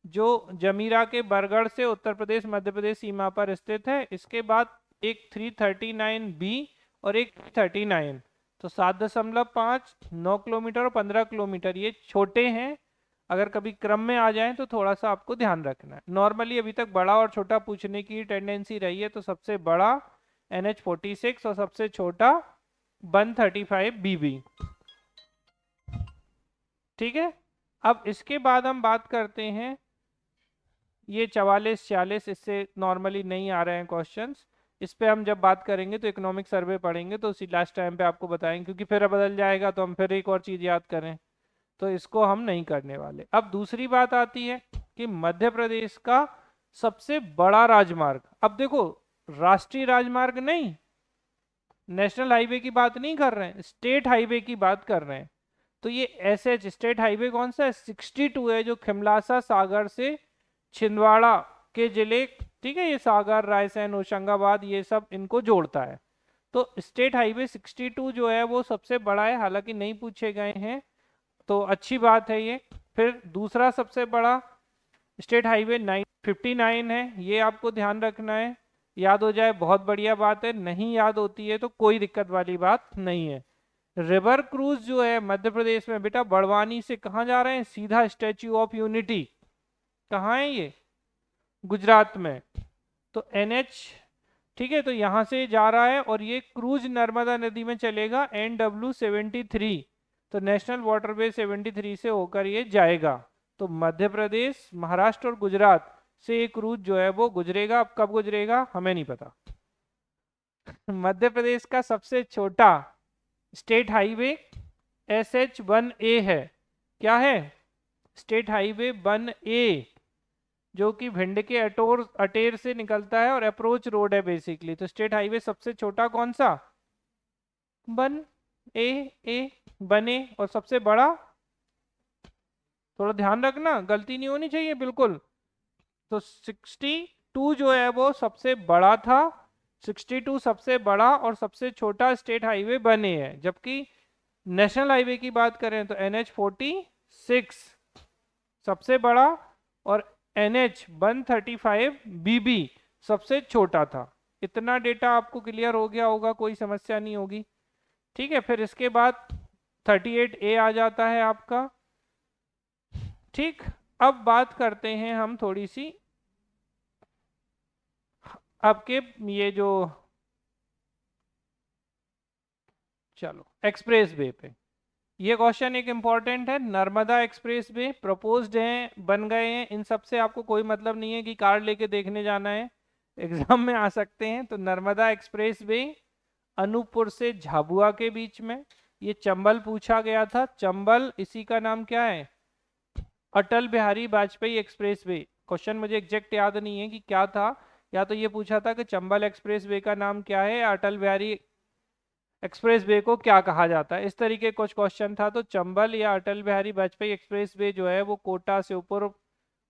जो जमीरा के बरगढ़ से उत्तर प्रदेश मध्य प्रदेश सीमा पर स्थित है। इसके बाद एक 339B और एक 39, तो 7.5, 9 किलोमीटर और 15 किलोमीटर ये छोटे हैं। अगर कभी क्रम में आ जाए तो थोड़ा सा आपको ध्यान रखना है। नॉर्मली अभी तक बड़ा और छोटा पूछने की टेंडेंसी रही है, तो सबसे बड़ा NH46 और सबसे छोटा 135BB। ठीक है, अब इसके बाद हम बात करते हैं, ये 44 46 इससे नॉर्मली नहीं आ रहे हैं क्वेश्चंस। इस पे हम जब बात करेंगे तो इकोनॉमिक सर्वे पढ़ेंगे तो उसी लास्ट टाइम पे आपको बताएंगे, क्योंकि फिर बदल जाएगा तो हम फिर एक और चीज़ याद करें, तो इसको हम नहीं करने वाले। अब दूसरी बात आती है कि मध्य प्रदेश का सबसे बड़ा राजमार्ग। अब देखो, राष्ट्रीय राजमार्ग नहीं, नेशनल हाईवे की बात नहीं कर रहे हैं, स्टेट हाईवे की बात कर रहे हैं। तो ये SH स्टेट हाईवे कौन सा है? 62 है, जो खिमलासा सागर से छिंदवाड़ा के जिले, ठीक है, ये सागर, रायसेन, होशंगाबाद ये सब इनको जोड़ता है। तो स्टेट हाईवे 62 जो है वो सबसे बड़ा है, हालांकि नहीं पूछे गए हैं तो अच्छी बात है ये। फिर दूसरा सबसे बड़ा स्टेट हाईवे 59 है, ये आपको ध्यान रखना है। याद हो जाए बहुत बढ़िया बात है, नहीं याद होती है तो कोई दिक्कत वाली बात नहीं है। रिवर क्रूज जो है मध्य प्रदेश में बेटा, बड़वानी से कहाँ जा रहे हैं? सीधा स्टैच्यू ऑफ यूनिटी। कहाँ है ये? गुजरात में। तो NH, ठीक है, तो यहाँ से जा रहा है और ये क्रूज नर्मदा नदी में चलेगा NW73। तो नेशनल वाटरवे 73 से होकर ये जाएगा। तो मध्य प्रदेश, महाराष्ट्र और गुजरात से ये क्रूज जो है वो गुजरेगा। अब कब गुजरेगा हमें नहीं पता। मध्य प्रदेश का सबसे छोटा स्टेट हाईवे SH1A है। क्या है? स्टेट हाईवे 1A, जो कि भिंड के अटेर से निकलता है और अप्रोच रोड है बेसिकली। तो स्टेट हाईवे सबसे छोटा कौन सा? 1A, बने। और सबसे बड़ा, थोड़ा ध्यान रखना, गलती नहीं होनी चाहिए बिल्कुल। तो 62 जो है वो सबसे बड़ा था, 62 सबसे बड़ा और सबसे छोटा स्टेट हाईवे बने है। जबकि नेशनल हाईवे की बात करें तो NH46 सबसे बड़ा और NH135BB सबसे छोटा था। इतना डेटा आपको क्लियर हो गया होगा, कोई समस्या नहीं होगी। ठीक है, फिर इसके बाद 38A आ जाता है आपका। ठीक, अब बात करते हैं हम थोड़ी सी आपके ये जो, चलो एक्सप्रेस वे पे, ये क्वेश्चन एक इम्पॉर्टेंट है। नर्मदा एक्सप्रेस वे प्रपोज्ड हैं, बन गए हैं, इन सब से आपको कोई मतलब नहीं है कि कार्ड लेके देखने जाना है, एग्जाम में आ सकते हैं। तो नर्मदा एक्सप्रेस वे अनूपपुर से झाबुआ के बीच में, ये चंबल पूछा गया था। चंबल, इसी का नाम क्या है? Atal Bihari Vajpayee expressway. Question मुझे एग्जैक्ट याद नहीं है कि क्या था, या तो ये पूछा था कि चंबल एक्सप्रेस वे का नाम क्या है, अटल बिहारी एक्सप्रेस वे को क्या कहा जाता है, इस तरीके कुछ क्वेश्चन था। तो चंबल या अटल बिहारी वाजपेयी एक्सप्रेस वे जो है वो कोटा से ऊपर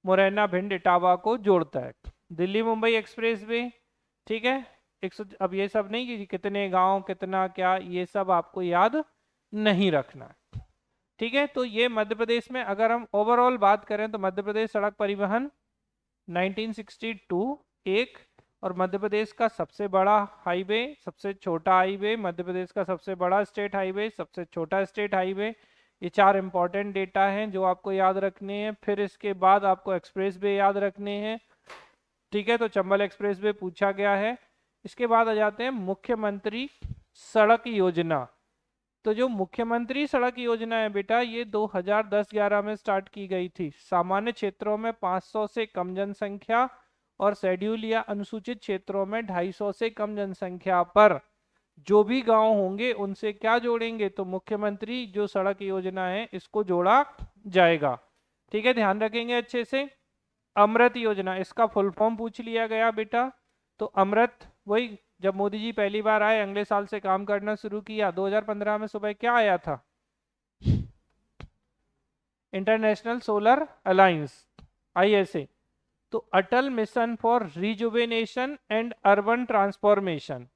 मुरैना, भिंड, इटावा को जोड़ता है। दिल्ली मुंबई एक्सप्रेस वे, ठीक है, 100। अब ये सब नहीं कि कितने गांव कितना क्या, ये सब आपको याद नहीं रखना है। ठीक है, तो ये मध्य प्रदेश में अगर हम ओवरऑल बात करें तो मध्य प्रदेश सड़क परिवहन 1962 एक, और मध्य प्रदेश का सबसे बड़ा हाईवे, सबसे छोटा हाईवे, मध्य प्रदेश का सबसे बड़ा स्टेट हाईवे, सबसे छोटा स्टेट हाईवे, ये चार इंपॉर्टेंट डेटा हैं जो आपको याद रखने हैं। फिर इसके बाद आपको एक्सप्रेस वे याद रखने हैं। ठीक है, तो चंबल एक्सप्रेस वे पूछा गया है। इसके बाद आ जाते हैं मुख्यमंत्री सड़क योजना। तो जो मुख्यमंत्री सड़क योजना है बेटा, ये 2010-11 में स्टार्ट की गई थी। सामान्य क्षेत्रों में 500 से कम जनसंख्या और शेड्यूल या अनुसूचित क्षेत्रों में 250 से कम जनसंख्या पर जो भी गांव होंगे उनसे क्या जोड़ेंगे, तो मुख्यमंत्री जो सड़क योजना है इसको जोड़ा जाएगा। ठीक है, ध्यान रखेंगे अच्छे से। अमृत योजना, इसका फुल फॉर्म पूछ लिया गया बेटा। तो अमृत वही, जब मोदी जी पहली बार आए, अगले साल से काम करना शुरू किया, 2015 में सुबह क्या आया था, इंटरनेशनल सोलर अलायंस, ISA। तो Atal mission for rejuvenation and urban transformation.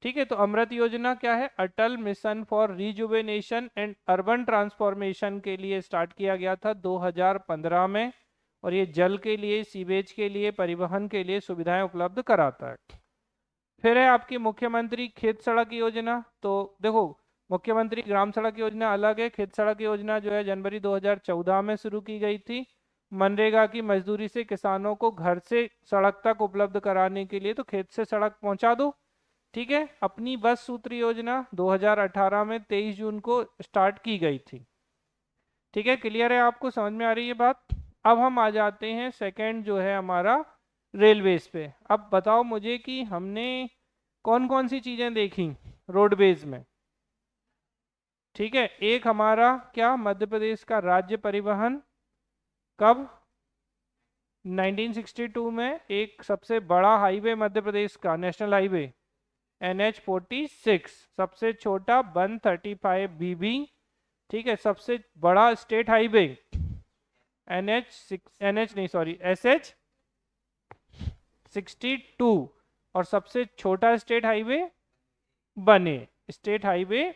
ठीक है, तो अमृत योजना क्या है, Atal mission for rejuvenation and urban transformation के लिए स्टार्ट किया गया था 2015 में। और ये जल के लिए, सीवेज के लिए, परिवहन के लिए सुविधाएं उपलब्ध कराता है। फिर है आपकी मुख्यमंत्री खेत सड़क योजना। तो देखो, मुख्यमंत्री ग्राम सड़क योजना अलग है, खेत सड़क योजना जो है जनवरी 2014 में शुरू की गई थी। मनरेगा की मजदूरी से किसानों को घर से सड़क तक उपलब्ध कराने के लिए, तो खेत से सड़क पहुंचा दो। ठीक है, अपनी बस सूत्र योजना 2018 में 23 जून को स्टार्ट की गई थी। ठीक है, क्लियर है, आपको समझ में आ रही है बात। अब हम आ जाते हैं सेकंड जो है हमारा रेलवेज पे। अब बताओ मुझे कि हमने कौन कौन सी चीजें देखी रोडवेज में। ठीक है, एक हमारा क्या, मध्य प्रदेश का राज्य परिवहन, कब, 1962 में एक सबसे बड़ा हाईवे मध्य प्रदेश का, नेशनल हाईवे NH46, सबसे छोटा 135 BB। ठीक है, सबसे बड़ा स्टेट हाईवे SH62, और सबसे छोटा स्टेट हाईवे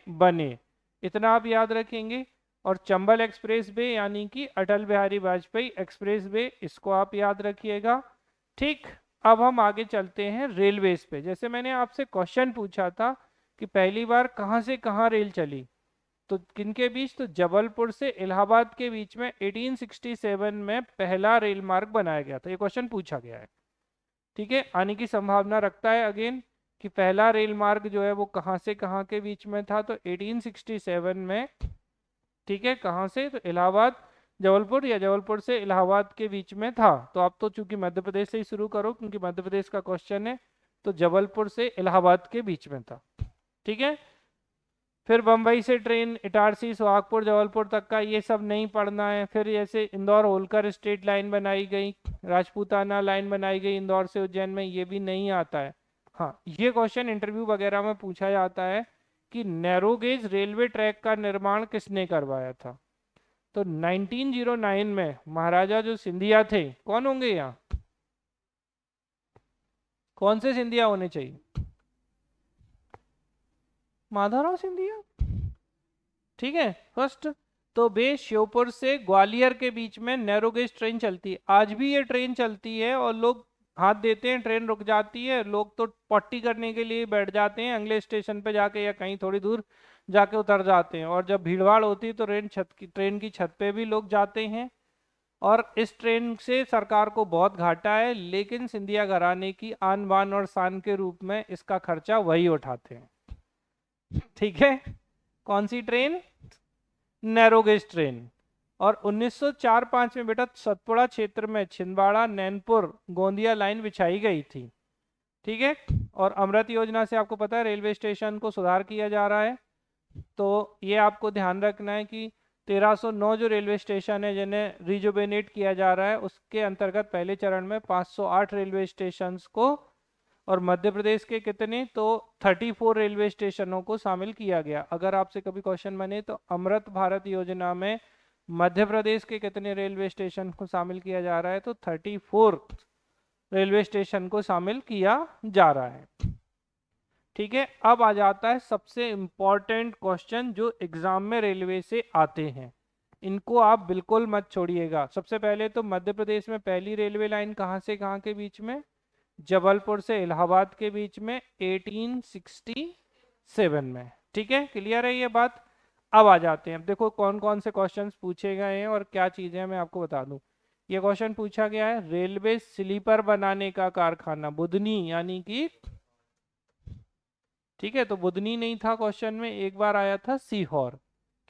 बने। इतना आप याद रखेंगे। और चंबल एक्सप्रेस वे यानी कि अटल बिहारी वाजपेयी एक्सप्रेस वे, इसको आप याद रखिएगा। ठीक, अब हम आगे चलते हैं रेलवेज पे। जैसे मैंने आपसे क्वेश्चन पूछा था कि पहली बार कहाँ से कहाँ रेल चली, तो किनके बीच, तो जबलपुर से इलाहाबाद के बीच में 1867 में पहला रेल मार्ग बनाया गया था। ये क्वेश्चन पूछा गया है। ठीक है, आने की संभावना रखता है अगेन कि पहला रेल मार्ग जो है वो कहाँ से कहाँ के बीच में था, तो 1867 में। ठीक है, कहाँ से, तो इलाहाबाद जबलपुर या जबलपुर से इलाहाबाद के बीच में था। तो आप तो चूंकि मध्य प्रदेश से ही शुरू करो क्योंकि मध्य प्रदेश का क्वेश्चन है, तो जबलपुर से इलाहाबाद के बीच में था। ठीक है, फिर बम्बई से ट्रेन इटारसी, सोहागपुर, जबलपुर तक का, ये सब नहीं पढ़ना है। फिर जैसे इंदौर होलकर स्ट्रेट लाइन बनाई गई, राजपूताना लाइन बनाई गई इंदौर से उज्जैन में, ये भी नहीं आता है। हाँ, ये क्वेश्चन इंटरव्यू वगैरह में पूछा जाता है कि नैरो गेज रेलवे ट्रैक का निर्माण किसने करवाया था। तो 1909 में महाराजा जो सिंधिया थे, कौन होंगे यहाँ, कौन से सिंधिया होने चाहिए, माधवराव सिंधिया। ठीक है, फर्स्ट। तो बे श्योपुर से ग्वालियर के बीच में नैरो गेज ट्रेन चलती है, आज भी ये ट्रेन चलती है। और लोग हाथ देते हैं, ट्रेन रुक जाती है, लोग तो पट्टी करने के लिए बैठ जाते हैं अगले स्टेशन पे जाके या कहीं थोड़ी दूर जाके उतर जाते हैं। और जब भीड़भाड़ होती है तो ट्रेन की छत पे भी लोग जाते हैं। और इस ट्रेन से सरकार को बहुत घाटा है, लेकिन सिंधिया घराने की आन बान और शान के रूप में इसका खर्चा वही उठाते हैं। ठीक है, कौन सी ट्रेन, नैरो गेज ट्रेन। और 1904-05 में बेटा सतपुड़ा क्षेत्र में छिंदवाड़ा, नैनपुर, गोंदिया लाइन बिछाई गई थी। ठीक है, और अमृत योजना से आपको पता है रेलवे स्टेशन को सुधार किया जा रहा है। तो ये आपको ध्यान रखना है कि 1309 जो रेलवे स्टेशन है जिन्हें रिजुवेनेट किया जा रहा है, उसके अंतर्गत पहले चरण में 508 रेलवे स्टेशन को, और मध्य प्रदेश के कितने, तो 34 रेलवे स्टेशनों को शामिल किया गया। अगर आपसे कभी क्वेश्चन बने तो अमृत भारत योजना में मध्य प्रदेश के कितने रेलवे स्टेशन को शामिल किया जा रहा है, तो 34 रेलवे स्टेशन को शामिल किया जा रहा है। ठीक है, अब आ जाता है सबसे इंपॉर्टेंट क्वेश्चन जो एग्जाम में रेलवे से आते हैं, इनको आप बिल्कुल मत छोड़िएगा। सबसे पहले तो मध्य प्रदेश में पहली रेलवे लाइन कहाँ से कहाँ के बीच में, जबलपुर से इलाहाबाद के बीच में 1867 में। ठीक है, क्लियर है ये बात। अब आ जाते हैं, अब देखो कौन कौन से क्वेश्चंस पूछे गए हैं और क्या चीजें हैं मैं आपको बता दूं। ये क्वेश्चन पूछा गया है, रेलवे स्लीपर बनाने का कारखाना बुधनी यानी कि ठीक है, तो बुधनी नहीं था क्वेश्चन में, एक बार आया था सीहोर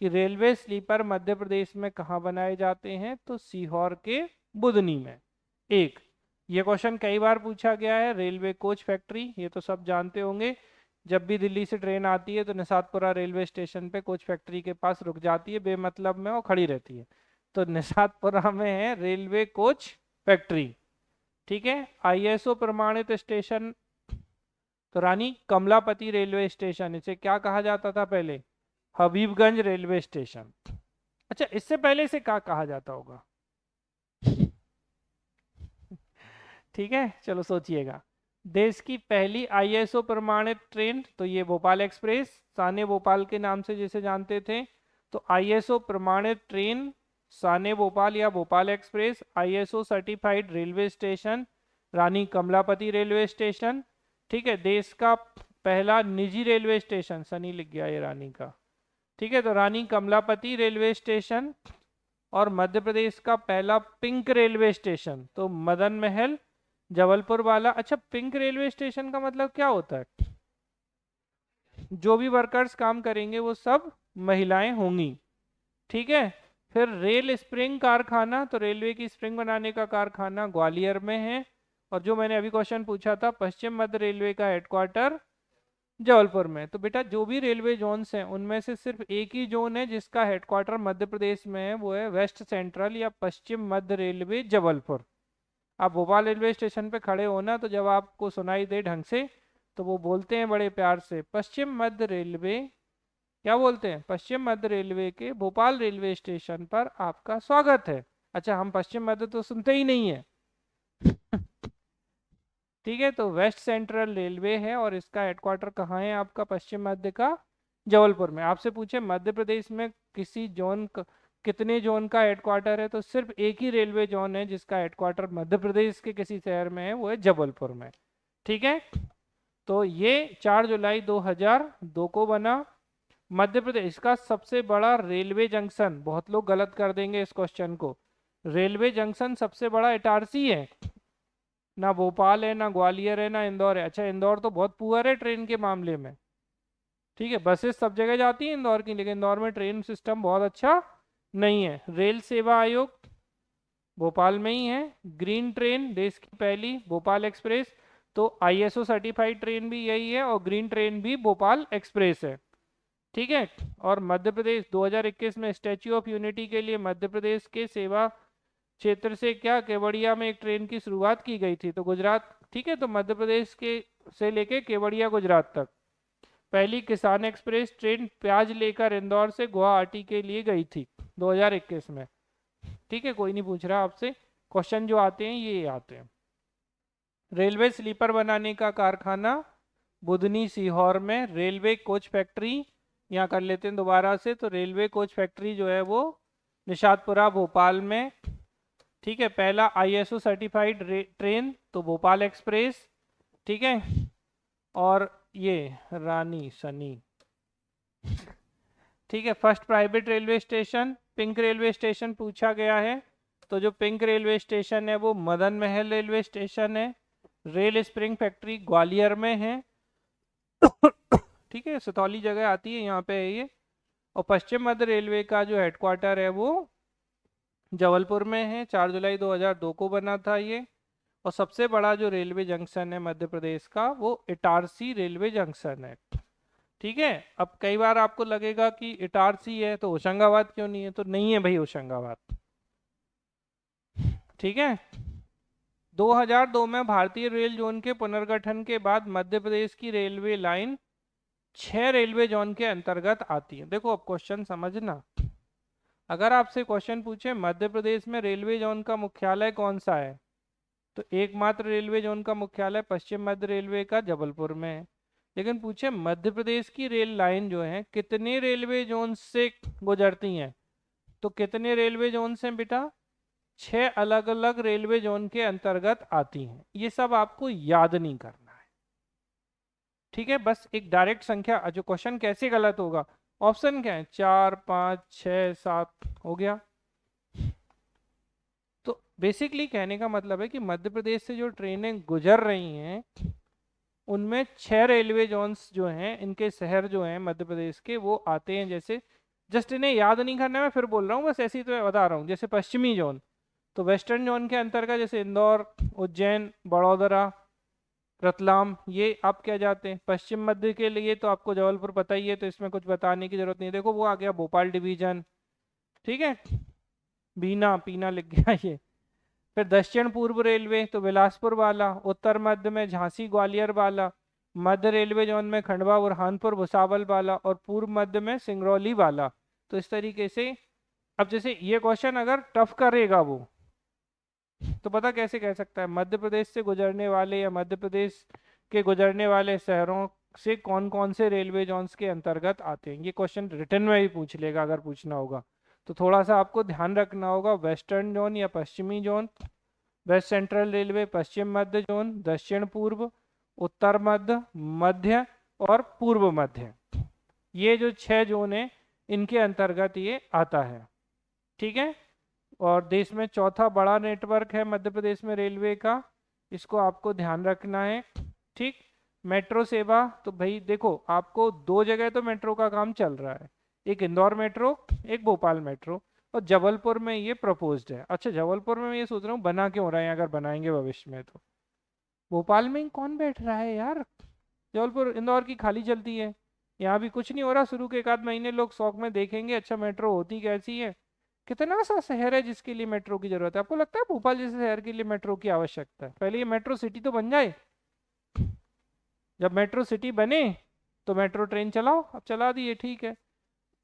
कि रेलवे स्लीपर मध्य प्रदेश में कहाँ बनाए जाते हैं, तो सीहोर के बुधनी में। एक ये क्वेश्चन कई बार पूछा गया है। रेलवे कोच फैक्ट्री, ये तो सब जानते होंगे, जब भी दिल्ली से ट्रेन आती है तो निषादपुरा रेलवे स्टेशन पे कोच फैक्ट्री के पास रुक जाती है, बेमतलब में वो खड़ी रहती है, तो निषादपुरा में है रेलवे कोच फैक्ट्री। ठीक है, आईएसओ प्रमाणित स्टेशन, तो रानी कमलापति रेलवे स्टेशन, इसे क्या कहा जाता था पहले, हबीबगंज रेलवे स्टेशन। अच्छा, इससे पहले से क्या कहा जाता होगा? ठीक है, चलो सोचिएगा। देश की पहली आईएसओ प्रमाणित ट्रेन, तो ये भोपाल एक्सप्रेस, साने भोपाल के नाम से जिसे जानते थे, तो आईएसओ प्रमाणित ट्रेन साने भोपाल या Bhopal express, ISO certified railway station Rani Kamlapati railway station. ठीक है, देश का पहला निजी रेलवे स्टेशन, सनी लिख गया ये रानी का, ठीक है, तो रानी कमलापति रेलवे स्टेशन। और मध्य प्रदेश का पहला पिंक रेलवे स्टेशन, तो मदन महल जबलपुर वाला। अच्छा, पिंक रेलवे स्टेशन का मतलब क्या होता है? जो भी वर्कर्स काम करेंगे वो सब महिलाएं होंगी। ठीक है, फिर रेल स्प्रिंग कारखाना, तो रेलवे की स्प्रिंग बनाने का कारखाना ग्वालियर में है। और जो मैंने अभी क्वेश्चन पूछा था, पश्चिम मध्य रेलवे का हेडक्वार्टर जबलपुर में। तो बेटा जो भी रेलवे जोन्स हैं उनमें से सिर्फ एक ही जोन है जिसका हेडक्वार्टर मध्य प्रदेश में है, वो है वेस्ट सेंट्रल या पश्चिम मध्य रेलवे जबलपुर। आप भोपाल रेलवे स्टेशन पे खड़े हो ना, तो जब आपको सुनाई दे ढंग से, तो वो बोलते हैं बड़े प्यार से, पश्चिम मध्य रेलवे, क्या बोलते हैं, पश्चिम मध्य रेलवे के भोपाल रेलवे स्टेशन पर आपका स्वागत है। अच्छा, हम पश्चिम मध्य तो सुनते ही नहीं है। ठीक है, तो वेस्ट सेंट्रल रेलवे है और इसका हेडक्वार्टर कहाँ है आपका, पश्चिम मध्य का जबलपुर में। आपसे पूछे मध्य प्रदेश में किसी जोन कितने जोन का हेडक्वार्टर है, तो सिर्फ एक ही रेलवे जोन है जिसका हेडक्वार्टर मध्य प्रदेश के किसी शहर में है, वो है जबलपुर में। ठीक है, तो ये 4 जुलाई 2002 को बना। मध्य प्रदेश का सबसे बड़ा रेलवे जंक्शन, बहुत लोग गलत कर देंगे इस क्वेश्चन को, रेलवे जंक्शन सबसे बड़ा इटारसी है, ना भोपाल है, ना ग्वालियर है, ना इंदौर है। अच्छा, इंदौर तो बहुत पुअर है ट्रेन के मामले में। ठीक है, बसेस सब जगह जाती हैं इंदौर की, लेकिन इंदौर में ट्रेन सिस्टम बहुत अच्छा नहीं है। रेल सेवा आयोग भोपाल में ही है। ग्रीन ट्रेन देश की पहली भोपाल एक्सप्रेस, तो आईएसओ सर्टिफाइड ट्रेन भी यही है और ग्रीन ट्रेन भी भोपाल एक्सप्रेस है। ठीक है, और मध्य प्रदेश 2021 में स्टैच्यू ऑफ यूनिटी के लिए मध्य प्रदेश के सेवा क्षेत्र से क्या केवड़िया में एक ट्रेन की शुरुआत की गई थी, तो गुजरात। ठीक है, तो मध्य प्रदेश के से लेके केवड़िया गुजरात तक पहली किसान एक्सप्रेस ट्रेन प्याज लेकर इंदौर से गुवाहाटी के लिए गई थी 2021 में। ठीक है, कोई नहीं पूछ रहा आपसे, क्वेश्चन जो आते हैं ये आते हैं। रेलवे स्लीपर बनाने का कारखाना बुधनी सीहोर में। रेलवे कोच फैक्ट्री, यहाँ कर लेते हैं दोबारा से, तो रेलवे कोच फैक्ट्री जो है वो निषादपुरा भोपाल में। ठीक है, पहला आईएसओ सर्टिफाइड ट्रेन तो भोपाल एक्सप्रेस। ठीक है, और ये रानी सनी। ठीक है, first private railway station pink railway station पूछा गया है, तो जो पिंक रेलवे स्टेशन है वो मदन महल रेलवे स्टेशन है। रेल स्प्रिंग फैक्ट्री ग्वालियर में है। ठीक है, सतौली जगह आती है, यहाँ पे है ये। और पश्चिम मध्य रेलवे का जो हेडक्वार्टर है वो जबलपुर में है, 4 जुलाई 2002 को बना था ये। और सबसे बड़ा जो रेलवे जंक्शन है मध्य प्रदेश का वो इटारसी रेलवे जंक्शन है। ठीक है, अब कई बार आपको लगेगा कि इटारसी है तो होशंगाबाद क्यों नहीं है, तो नहीं है भाई होशंगाबाद। ठीक है, 2002 में भारतीय रेल जोन के पुनर्गठन के बाद मध्य प्रदेश की रेलवे लाइन 6 रेलवे जोन के अंतर्गत आती है। देखो अब क्वेश्चन समझना, अगर आपसे क्वेश्चन पूछे मध्य प्रदेश में रेलवे जोन का मुख्यालय कौन सा है, तो एकमात्र रेलवे जोन का मुख्यालय पश्चिम मध्य रेलवे का जबलपुर में है। लेकिन पूछे मध्य प्रदेश की रेल लाइन जो है कितने रेलवे जोन से गुजरती हैं, तो कितने रेलवे जोन से बेटा, 6 अलग अलग रेलवे जोन के अंतर्गत आती हैं। ये सब आपको याद नहीं करना है। ठीक है, बस एक डायरेक्ट संख्या, जो क्वेश्चन कैसे गलत होगा, ऑप्शन क्या है, 4 5 6 7 हो गया। तो बेसिकली कहने का मतलब है कि मध्य प्रदेश से जो ट्रेनें गुजर रही हैं उनमें 6 रेलवे जोन्स जो हैं, इनके शहर जो हैं मध्य प्रदेश के, वो आते हैं। जैसे जस्ट इन्हें याद नहीं करना, मैं फिर बोल रहा हूँ, बस ऐसे ही तो मैं बता रहा हूँ। जैसे पश्चिमी जोन, तो वेस्टर्न जोन के अंतर्गत जैसे इंदौर, उज्जैन, बड़ौदरा, रतलाम, ये आप क्या जाते हैं। पश्चिम मध्य के लिए तो आपको जबलपुर पता ही है, तो इसमें कुछ बताने की जरूरत नहीं। देखो वो आ गया भोपाल डिवीजन, ठीक है, बीना पीना लिख गया ये। फिर दक्षिण पूर्व रेलवे तो बिलासपुर वाला, उत्तर मध्य में झांसी ग्वालियर वाला, मध्य रेलवे जोन में खंडवा बुरहानपुर भुसावल वाला, और पूर्व मध्य में सिंगरौली वाला। तो इस तरीके से अब जैसे ये क्वेश्चन अगर टफ करेगा वो, तो पता कैसे कह सकता है मध्य प्रदेश से गुजरने वाले या मध्य प्रदेश के गुजरने वाले शहरों से कौन कौन से रेलवे जोन्स के अंतर्गत आते हैं। ये क्वेश्चन रिटर्न में भी पूछ लेगा अगर पूछना होगा। तो थोड़ा सा आपको ध्यान रखना होगा, वेस्टर्न जोन या पश्चिमी जोन, वेस्ट सेंट्रल रेलवे, पश्चिम मध्य जोन, दक्षिण पूर्व, उत्तर मध्य, मध्य और पूर्व मध्य, ये जो 6 जोन है इनके अंतर्गत ये आता है, ठीक है। और देश में चौथा बड़ा नेटवर्क है मध्य प्रदेश में रेलवे का, इसको आपको ध्यान रखना है, ठीक। मेट्रो सेवा तो भाई देखो, आपको 2 जगह तो मेट्रो का काम चल रहा है, एक इंदौर मेट्रो, एक भोपाल मेट्रो, और जबलपुर में ये प्रपोज्ड है। अच्छा, जबलपुर में मैं ये सोच रहा हूँ बना क्यों रहा है, अगर बनाएंगे भविष्य में तो। भोपाल में ही कौन बैठ रहा है यार, जबलपुर इंदौर की खाली चलती है, यहाँ भी कुछ नहीं हो रहा। शुरू के 1 आध महीने लोग शौक में देखेंगे अच्छा मेट्रो होती कैसी है। कितना सा शहर है जिसके लिए मेट्रो की जरूरत है। आपको लगता है भोपाल जैसे शहर के लिए मेट्रो की आवश्यकता है? पहले ये मेट्रो सिटी तो बन जाए, जब मेट्रो सिटी बने तो मेट्रो ट्रेन चलाओ। अब चला दिए, ठीक है।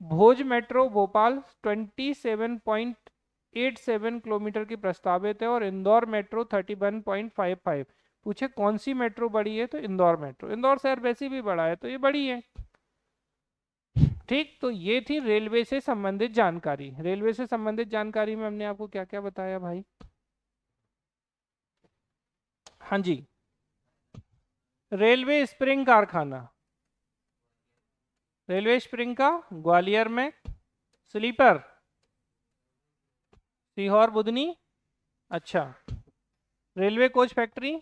भोज मेट्रो भोपाल 27.87 किलोमीटर की प्रस्तावित है, और इंदौर मेट्रो 31.55। पूछे कौन सी मेट्रो बड़ी है, तो इंदौर मेट्रो। इंदौर शहर वैसे भी बड़ा है तो ये बड़ी है, ठीक। तो ये थी रेलवे से संबंधित जानकारी। रेलवे से संबंधित जानकारी में हमने आपको क्या क्या बताया भाई? हाँ जी, रेलवे स्प्रिंग कारखाना, रेलवे स्प्रिंग का ग्वालियर में, स्लीपर सीहोर बुधनी, अच्छा। रेलवे कोच फैक्ट्री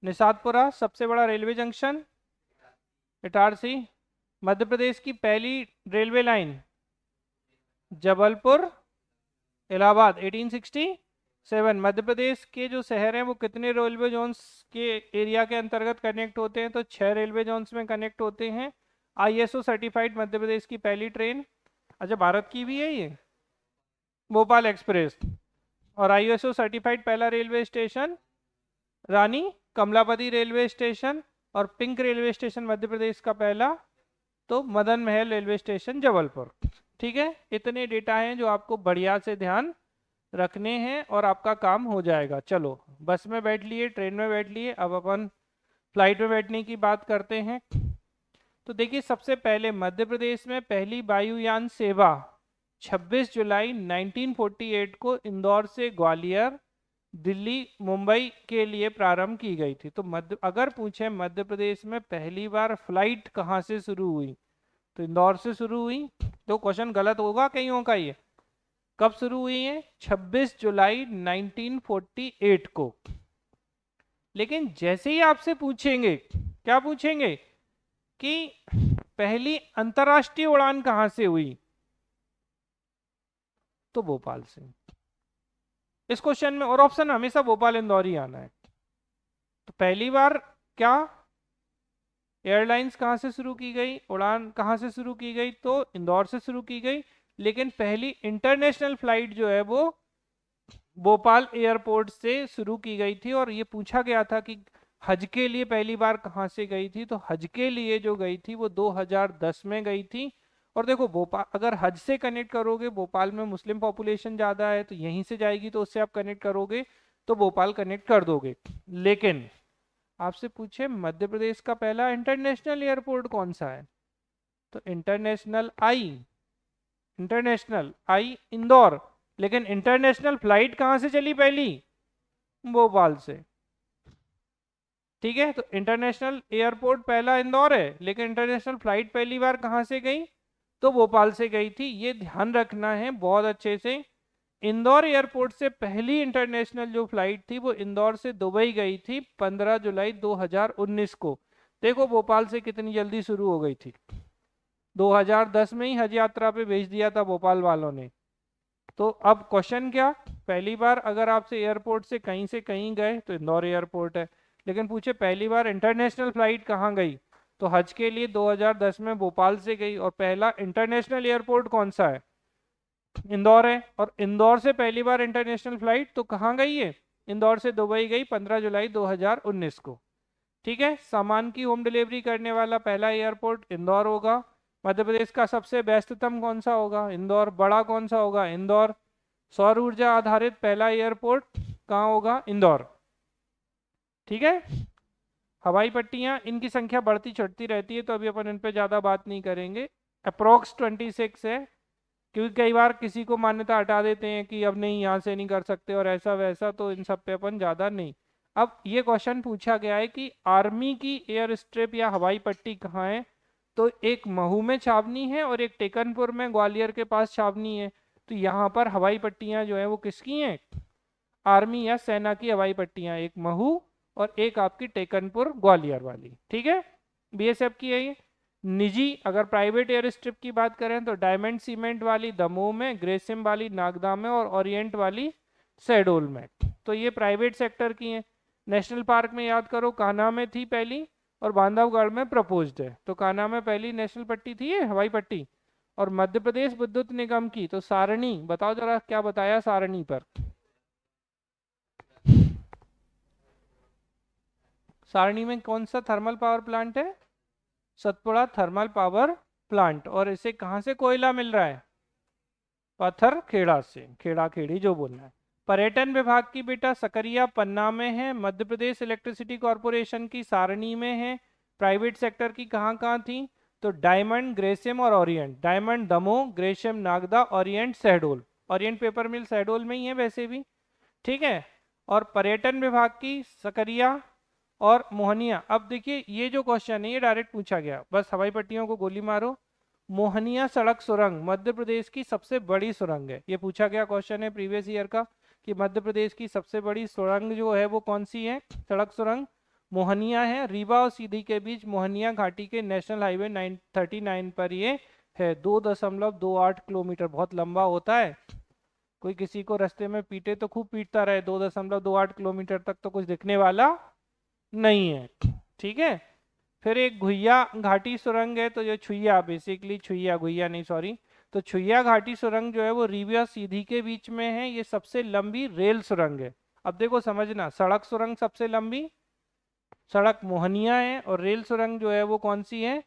निषादपुरा, सबसे बड़ा रेलवे जंक्शन इटारसी। मध्य प्रदेश की पहली रेलवे लाइन जबलपुर इलाहाबाद 1867। मध्य प्रदेश के जो शहर हैं वो कितने रेलवे जोन्स के एरिया के अंतर्गत कनेक्ट होते हैं, तो 6 रेलवे जोन्स में कनेक्ट होते हैं। आईएसओ सर्टिफाइड मध्य प्रदेश की पहली ट्रेन, अच्छा भारत की भी है ये, भोपाल एक्सप्रेस। और आईएसओ सर्टिफाइड पहला railway station Rani Kamlapati railway station, और pink railway station Madhya Pradesh का पहला तो मदन महल रेलवे स्टेशन जबलपुर, ठीक है। इतने डेटा हैं जो आपको बढ़िया से ध्यान रखने हैं और आपका काम हो जाएगा। चलो, बस में बैठ लिए, ट्रेन में बैठ लिए, अब अपन फ्लाइट में बैठने की बात करते हैं। तो देखिए, सबसे पहले मध्य प्रदेश में पहली वायुयान सेवा 26 जुलाई 1948 को इंदौर से ग्वालियर, दिल्ली, मुंबई के लिए प्रारंभ की गई थी। तो अगर पूछे मध्य प्रदेश में पहली बार फ्लाइट कहाँ से शुरू हुई, तो इंदौर से शुरू हुई। तो क्वेश्चन गलत होगा कईयों का ये। कब शुरू हुई है? 26 जुलाई 1948 को। लेकिन जैसे ही आपसे पूछेंगे, क्या पूछेंगे कि पहली अंतरराष्ट्रीय उड़ान कहां से हुई, तो भोपाल से। इस क्वेश्चन में और ऑप्शन हमेशा भोपाल इंदौर ही आना है। तो पहली बार क्या एयरलाइंस कहां से शुरू की गई, उड़ान कहां से शुरू की गई, तो इंदौर से शुरू की गई। लेकिन पहली इंटरनेशनल फ्लाइट जो है वो भोपाल एयरपोर्ट से शुरू की गई थी। और ये पूछा गया था कि हज के लिए पहली बार कहाँ से गई थी, तो हज के लिए जो गई थी वो 2010 में गई थी। और देखो, भोपाल अगर हज से कनेक्ट करोगे, भोपाल में मुस्लिम पॉपुलेशन ज़्यादा है तो यहीं से जाएगी, तो उससे आप कनेक्ट करोगे तो भोपाल कनेक्ट कर दोगे। लेकिन आपसे पूछे मध्य प्रदेश का पहला इंटरनेशनल एयरपोर्ट कौन सा है, तो इंटरनेशनल आई इंदौर। लेकिन इंटरनेशनल फ्लाइट कहाँ से चली पहली? भोपाल से, ठीक है। तो इंटरनेशनल एयरपोर्ट पहला इंदौर है, लेकिन इंटरनेशनल फ्लाइट पहली बार कहाँ से गई, तो भोपाल से गई थी। ये ध्यान रखना है बहुत अच्छे से इंदौर एयरपोर्ट से पहली इंटरनेशनल जो फ्लाइट थी वो इंदौर से दुबई गई थी 15 जुलाई 2019 को। देखो भोपाल से कितनी जल्दी शुरू हो गई थी, 2010 में ही हज यात्रा पे भेज दिया था भोपाल वालों ने। तो अब क्वेश्चन क्या, पहली बार अगर आपसे एयरपोर्ट से कहीं गए तो इंदौर एयरपोर्ट है, लेकिन पूछे पहली बार इंटरनेशनल फ्लाइट कहाँ गई, तो हज के लिए 2010 में भोपाल से गई, और पहला इंटरनेशनल एयरपोर्ट कौन सा है, इंदौर है। और इंदौर से पहली बार इंटरनेशनल फ्लाइट तो कहाँ गई है, इंदौर से दुबई गई 15 जुलाई 2019 को। ठीक है, सामान की होम डिलीवरी करने वाला पहला एयरपोर्ट इंदौर होगा। मध्य प्रदेश का सबसे व्यस्ततम कौन सा होगा, इंदौर। बड़ा कौन सा होगा, इंदौर। सौर ऊर्जा आधारित पहला एयरपोर्ट कहाँ होगा, इंदौर। ठीक है, हवाई पट्टियां इनकी संख्या बढ़ती चढ़ती रहती है, तो अभी अपन इन पे ज़्यादा बात नहीं करेंगे। अप्रोक्स 26 है, क्योंकि कई बार किसी को मान्यता हटा देते हैं कि अब नहीं यहाँ से नहीं कर सकते और ऐसा वैसा, तो इन सब पे अपन ज़्यादा नहीं। अब ये क्वेश्चन पूछा गया है कि आर्मी की एयर स्ट्रिप या हवाई पट्टी कहाँ है, तो एक महू में छावनी है और एक टेकनपुर में ग्वालियर के पास छावनी है। तो यहाँ पर हवाई पट्टियाँ जो है वो किसकी हैं, आर्मी या सेना की हवाई पट्टियाँ, एक महू और एक आपकी टेकनपुर ग्वालियर वाली। ठीक है, बीएसएफ की है ये। निजी अगर प्राइवेट एयर स्ट्रिप की बात करें तो डायमंड सीमेंट वाली दमोह में, ग्रेसिम वाली नागदा में और ओरिएंट वाली शहडोल में। तो ये प्राइवेट सेक्टर की हैं। नेशनल पार्क में याद करो, कान्हा में थी पहली और बांधवगढ़ में प्रपोज्ड है। तो कान्हा में पहली नेशनल पट्टी थी ये हवाई पट्टी। और मध्य प्रदेश विद्युत निगम की तो सारणी, बताओ जरा क्या बताया सारणी पर। सारणी में कौन सा थर्मल पावर प्लांट है, सतपुड़ा थर्मल पावर प्लांट। और इसे कहाँ से कोयला मिल रहा है, पत्थर खेड़ा से, खेड़ा खेड़ी जो बोलना है। पर्यटन विभाग की बेटा सकरिया पन्ना में है, मध्य प्रदेश इलेक्ट्रिसिटी कॉरपोरेशन की सारणी में है। प्राइवेट सेक्टर की कहाँ कहाँ थी, तो डायमंड, ग्रेसिम और Orient. Diamond Damoh, Grasim Nagda, Orient Shahdol. Orient paper mill Shahdol में ही है वैसे भी। ठीक है, और पर्यटन विभाग की सकरिया और मोहनिया। अब देखिए ये जो क्वेश्चन है ये डायरेक्ट पूछा गया, बस हवाई पट्टियों को गोली मारो। मोहनिया सड़क सुरंग मध्य प्रदेश की सबसे बड़ी सुरंग है, ये पूछा गया क्वेश्चन है प्रीवियस ईयर का, कि मध्य प्रदेश की सबसे बड़ी सुरंग जो है वो कौन सी है, सड़क सुरंग मोहनिया है। रीवा और सीधी के बीच मोहनिया घाटी के नेशनल हाईवे 939 पर ये है। 2.28 किलोमीटर, बहुत लंबा होता है। कोई किसी को रास्ते में पीटे तो खूब पीटता रहे, 2.28 किलोमीटर तक तो कुछ दिखने वाला नहीं है। ठीक है, फिर एक घुइया घाटी सुरंग है, तो जो छुइया, बेसिकली छुइया, घुइया नहीं सॉरी, तो छुइया घाटी सुरंग जो है वो रीवा सीधी के बीच में है, ये सबसे लंबी रेल सुरंग है। अब देखो समझना, सड़क सुरंग सबसे लंबी सड़क मोहनिया है, और रेल सुरंग जो है वो कौन सी है,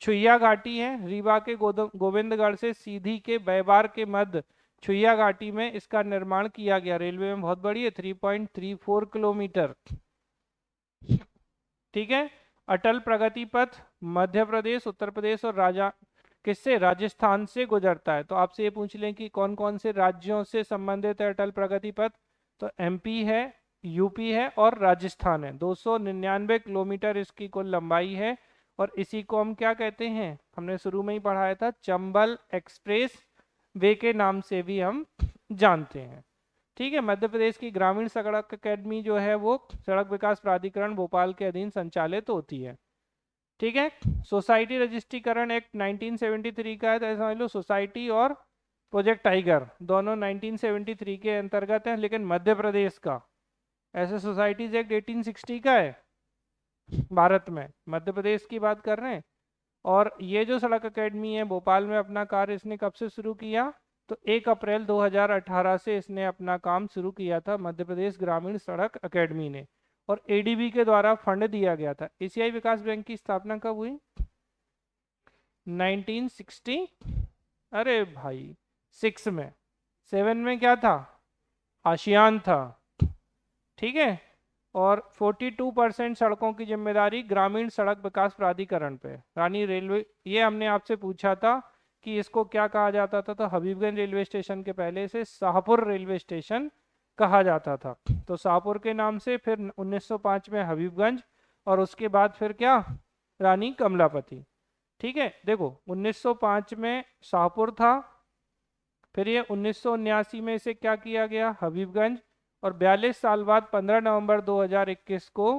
छुइया घाटी है। रीवा के गोविंदगढ़ से सीधी के बैबार के मध्य छुइया घाटी में इसका निर्माण किया गया। रेलवे में बहुत बड़ी है, 3.34 किलोमीटर। ठीक है, अटल प्रगति पथ मध्य प्रदेश, उत्तर प्रदेश और किससे, राजस्थान से गुजरता है। तो आपसे ये पूछ लें कि कौन कौन से राज्यों से संबंधित है अटल प्रगति पथ, तो एमपी है, यूपी है और राजस्थान है। 299 किलोमीटर इसकी कुल लंबाई है, और इसी को हम क्या कहते हैं, हमने शुरू में ही पढ़ाया था, चंबल एक्सप्रेस वे के नाम से भी हम जानते हैं। ठीक है, मध्य प्रदेश की ग्रामीण सड़क अकेडमी जो है वो सड़क विकास प्राधिकरण भोपाल के अधीन संचालित होती है। ठीक है, सोसाइटी रजिस्ट्रीकरण एक्ट 1973 का है, तो ऐसा समझ लो सोसाइटी और प्रोजेक्ट टाइगर दोनों 1973 के अंतर्गत हैं, लेकिन मध्य प्रदेश का ऐसे सोसाइटीज एक्ट 1860 का है भारत में, मध्य प्रदेश की बात कर रहे हैं। और ये जो सड़क अकेडमी है भोपाल में अपना कार्य इसने कब से शुरू किया, तो 1 अप्रैल 2018 से इसने अपना काम शुरू किया था, मध्य प्रदेश ग्रामीण सड़क अकेडमी ने। और एडीबी के द्वारा फंड दिया गया था। एशियाई विकास बैंक की स्थापना कब हुई, 1960, अरे भाई 6 में, 7 में क्या था, आशियान था। ठीक है, और 42% सड़कों की जिम्मेदारी ग्रामीण सड़क विकास प्राधिकरण पे। रानी रेलवे, ये हमने आपसे पूछा था कि इसको क्या कहा जाता था, तो हबीबगंज रेलवे स्टेशन के पहले से शाहपुर रेलवे स्टेशन कहा जाता था। तो शाहपुर के नाम से, फिर 1905 में हबीबगंज, और उसके बाद फिर क्या, रानी कमलापति। ठीक है, देखो 1905 में शाहपुर था, फिर ये 1979 में इसे क्या किया गया, हबीबगंज। और 42 साल बाद 15 नवंबर 2021 को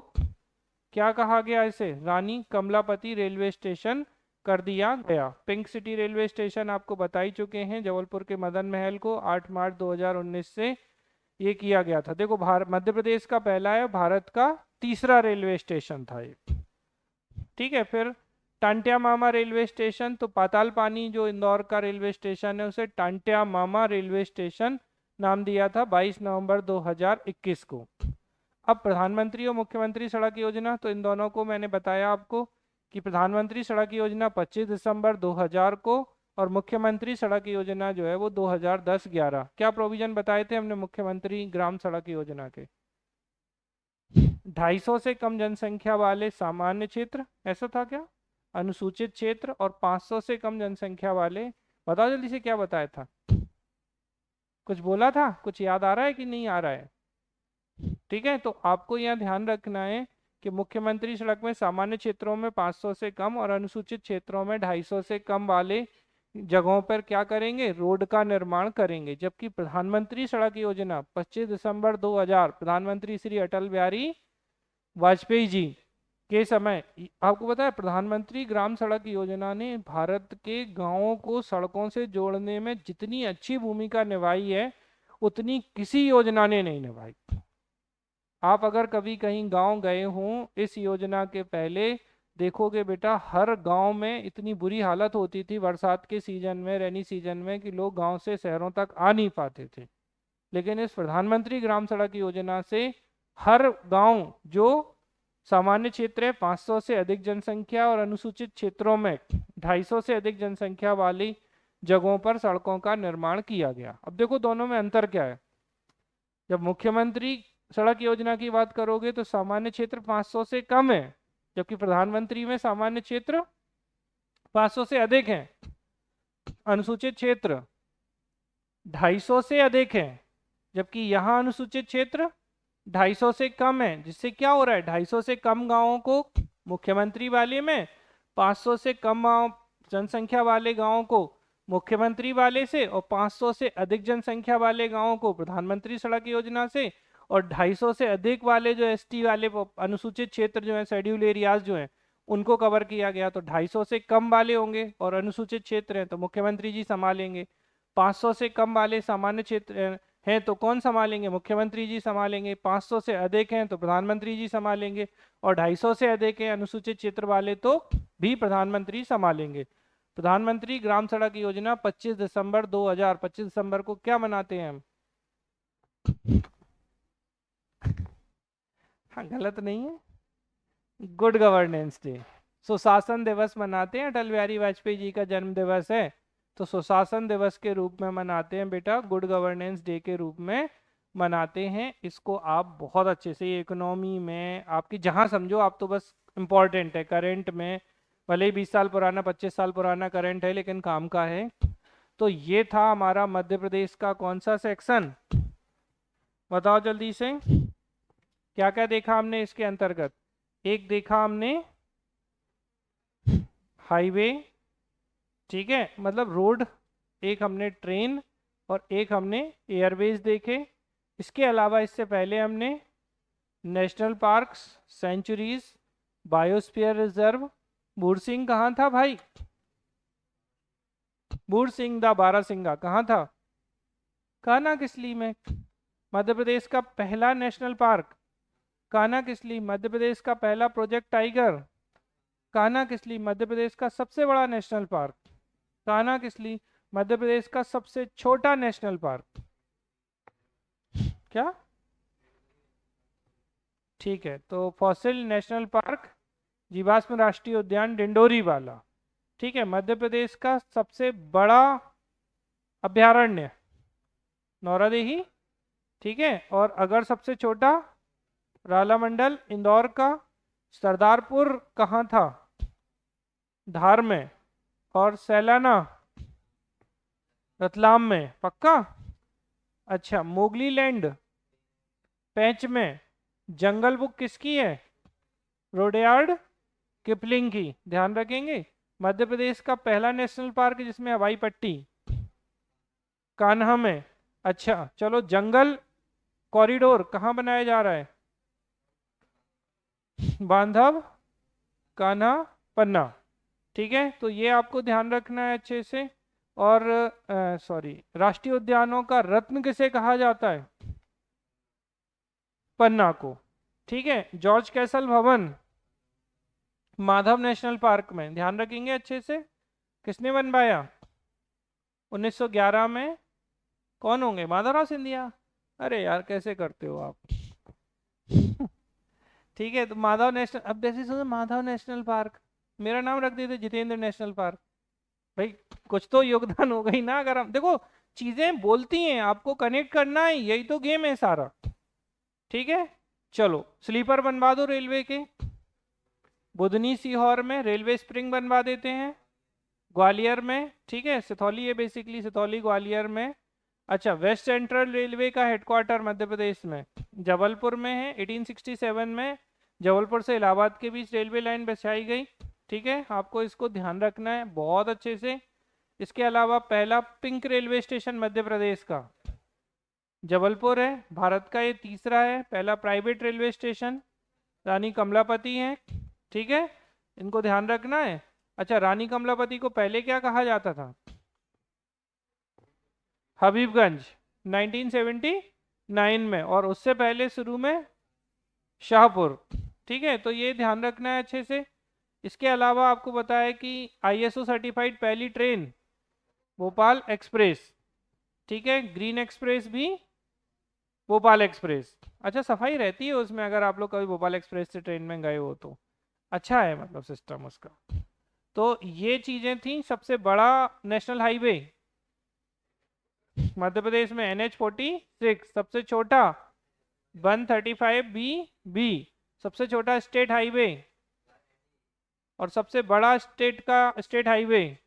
क्या कहा गया, इसे रानी कमलापति रेलवे स्टेशन कर दिया गया। पिंक सिटी रेलवे स्टेशन आपको बता ही चुके हैं, जबलपुर के मदन महल को 8 मार्च 2019 से ये किया गया था। देखो भारत, मध्य प्रदेश का पहला है, भारत का तीसरा रेलवे स्टेशन था ये। ठीक है, फिर टांट्या मामा रेलवे स्टेशन, तो पाताल पानी जो इंदौर का रेलवे स्टेशन है उसे टांट्या मामा रेलवे स्टेशन नाम दिया था 22 नवंबर 2021 को। अब प्रधानमंत्री और मुख्यमंत्री सड़क योजना, तो इन दोनों को मैंने बताया आपको कि प्रधानमंत्री सड़क योजना 25 दिसंबर 2000 को और मुख्यमंत्री सड़क योजना जो है वो 2010-11। क्या प्रोविजन बताए थे हमने मुख्यमंत्री ग्राम सड़क योजना के, 250 से कम जनसंख्या वाले सामान्य क्षेत्र, ऐसा था क्या, अनुसूचित क्षेत्र, और 500 से कम जनसंख्या वाले, बताओ जल्दी से क्या बताया था, कुछ बोला था, कुछ याद आ रहा है कि नहीं आ रहा है। ठीक है, तो आपको यह ध्यान रखना है कि मुख्यमंत्री सड़क में सामान्य क्षेत्रों में 500 से कम और अनुसूचित क्षेत्रों में 250 से कम वाले जगहों पर क्या करेंगे, रोड का निर्माण करेंगे। जबकि प्रधानमंत्री सड़क योजना 25 दिसंबर 2000 प्रधानमंत्री श्री अटल बिहारी वाजपेयी जी के समय, आपको पता है प्रधानमंत्री ग्राम सड़क योजना ने भारत के गांवों को सड़कों से जोड़ने में जितनी अच्छी भूमिका निभाई है उतनी किसी योजना ने नहीं निभाई। आप अगर कभी कहीं गांव गए हों इस योजना के पहले, देखोगे बेटा हर गांव में इतनी बुरी हालत होती थी बरसात के सीजन में, रेनी सीजन में, कि लोग गांव से शहरों तक आ नहीं पाते थे। लेकिन इस प्रधानमंत्री ग्राम सड़क योजना से हर गांव जो सामान्य क्षेत्र है 500 से अधिक जनसंख्या और अनुसूचित क्षेत्रों में 250 से अधिक जनसंख्या वाली जगहों पर सड़कों का निर्माण किया गया। अब देखो दोनों में अंतर क्या है। जब मुख्यमंत्री सड़क योजना की बात करोगे तो सामान्य क्षेत्र 500 से कम है, जबकि प्रधानमंत्री में सामान्य क्षेत्र 500 से अधिक है, अनुसूचित क्षेत्र 250 से अधिक है, जबकि यहाँ अनुसूचित क्षेत्र 250 से कम है। जिससे क्या हो रहा है, 250 से कम गांवों को मुख्यमंत्री वाले में, 500 से कम जनसंख्या वाले गांवों को मुख्यमंत्री वाले से, और 500 से अधिक जनसंख्या वाले गांवों को प्रधानमंत्री सड़क योजना से, और 250 से अधिक वाले जो एसटी वाले अनुसूचित क्षेत्र जो है, शेड्यूल एरियाज जो हैं, उनको कवर किया गया। तो 250 से कम वाले होंगे और अनुसूचित क्षेत्र हैं तो मुख्यमंत्री जी संभालेंगे, 500 से कम वाले सामान्य क्षेत्र हैं तो कौन संभालेंगे, मुख्यमंत्री जी संभालेंगे, 500 से अधिक हैं तो प्रधानमंत्री जी संभालेंगे, और 250 से अधिक हैं अनुसूचित क्षेत्र वाले तो भी प्रधानमंत्री संभालेंगे। प्रधानमंत्री ग्राम सड़क योजना 25 दिसंबर 2000, 25 दिसंबर को क्या मनाते हैं हम, हाँ गलत नहीं है, गुड गवर्नेंस डे, सुशासन दिवस मनाते हैं। अटल बिहारी वाजपेयी जी का जन्म दिवस है तो सुशासन दिवस के रूप में मनाते हैं बेटा, गुड गवर्नेंस डे के रूप में मनाते हैं। इसको आप बहुत अच्छे से इकोनॉमी में आपकी जहाँ समझो आप, तो बस इम्पॉर्टेंट है, करेंट में भले ही 20 साल पुराना 25 साल पुराना करंट है लेकिन काम का है। तो ये था हमारा मध्य प्रदेश का कौन सा सेक्शन, बताओ जल्दी से, क्या क्या देखा हमने इसके अंतर्गत। एक देखा हमने हाईवे, ठीक है, मतलब रोड, एक हमने ट्रेन, और एक हमने एयरवेज देखे। इसके अलावा इससे पहले हमने national parks, sanctuaries, biosphere reserve, बुरसिंह कहाँ था भाई, बुरसिंह दा बारासिंगा कहाँ था, कान्हा किसली में। मध्य प्रदेश का पहला नेशनल पार्क कान्हा किसली, मध्य प्रदेश का पहला प्रोजेक्ट टाइगर कान्हा किसली, मध्य प्रदेश का सबसे बड़ा नेशनल पार्क कान्हा किसली, मध्य प्रदेश का सबसे छोटा नेशनल पार्क क्या, ठीक है, तो फॉसिल नेशनल पार्क जीवाश्म राष्ट्रीय उद्यान डिंडोरी वाला, ठीक है, मध्य प्रदेश का सबसे बड़ा अभ्यारण्य नौरादेही, ठीक है, और अगर सबसे छोटा राला मंडल इंदौर का, सरदारपुर कहाँ था, धार में, और सैलाना रतलाम में, पक्का। अच्छा, मोगली लैंड पेंच में, जंगल बुक किसकी है, रोडयार्ड किपलिंग की, ध्यान रखेंगे। मध्य प्रदेश का पहला नेशनल पार्क जिसमें हवाई पट्टी, कान्हा में। अच्छा चलो, जंगल कॉरिडोर कहाँ बनाया जा रहा है? बांधव, कान्हा, पन्ना। ठीक है, तो ये आपको ध्यान रखना है अच्छे से। और सॉरी, राष्ट्रीय उद्यानों का रत्न किसे कहा जाता है? पन्ना को। ठीक है, जॉर्ज कैसल भवन माधव नेशनल पार्क में, ध्यान रखेंगे अच्छे से। किसने बनवाया? 1911 में। कौन होंगे? माधवराव सिंधिया। अरे यार, कैसे करते हो आप? ठीक है, तो माधव नेशनल, अब जैसे सुनो माधव नेशनल पार्क, मेरा नाम रख देते जितेंद्र नेशनल पार्क। भाई कुछ तो योगदान होगा ही ना। अगर हम देखो, चीजें बोलती हैं, आपको कनेक्ट करना है, यही तो गेम है सारा। ठीक है, चलो स्लीपर बनवा दो रेलवे के। बुधनी सीहोर में रेलवे स्प्रिंग बनवा देते हैं। ग्वालियर में, ठीक है, सिथौली है बेसिकली, सिथौली ग्वालियर में। अच्छा, वेस्ट सेंट्रल रेलवे का हेडक्वार्टर मध्य प्रदेश में जबलपुर में है। 1867 में जबलपुर से इलाहाबाद के बीच रेलवे लाइन बिछाई गई। ठीक है, आपको इसको ध्यान रखना है बहुत अच्छे से। इसके अलावा पहला pink railway station Madhya Pradesh का जबलपुर है, भारत का ये तीसरा है। पहला private railway station Rani Kamlapati है। ठीक है, इनको ध्यान रखना है। अच्छा, रानी कमलापति को पहले क्या कहा जाता था? हबीबगंज, 1979 में। और उससे पहले शुरू में शाहपुर। ठीक है, तो ये ध्यान रखना है अच्छे से। इसके अलावा आपको बताया कि आईएसओ सर्टिफाइड पहली ट्रेन भोपाल एक्सप्रेस। ठीक है, ग्रीन एक्सप्रेस भी भोपाल एक्सप्रेस। अच्छा, सफाई रहती है उसमें, अगर आप लोग कभी भोपाल एक्सप्रेस से ट्रेन में गए हो तो अच्छा है, मतलब सिस्टम उसका। तो ये चीजें थी। सबसे बड़ा नेशनल हाईवे मध्य प्रदेश में NH-46। सबसे छोटा 135B। सबसे छोटा स्टेट हाईवे और सबसे बड़ा स्टेट हाईवे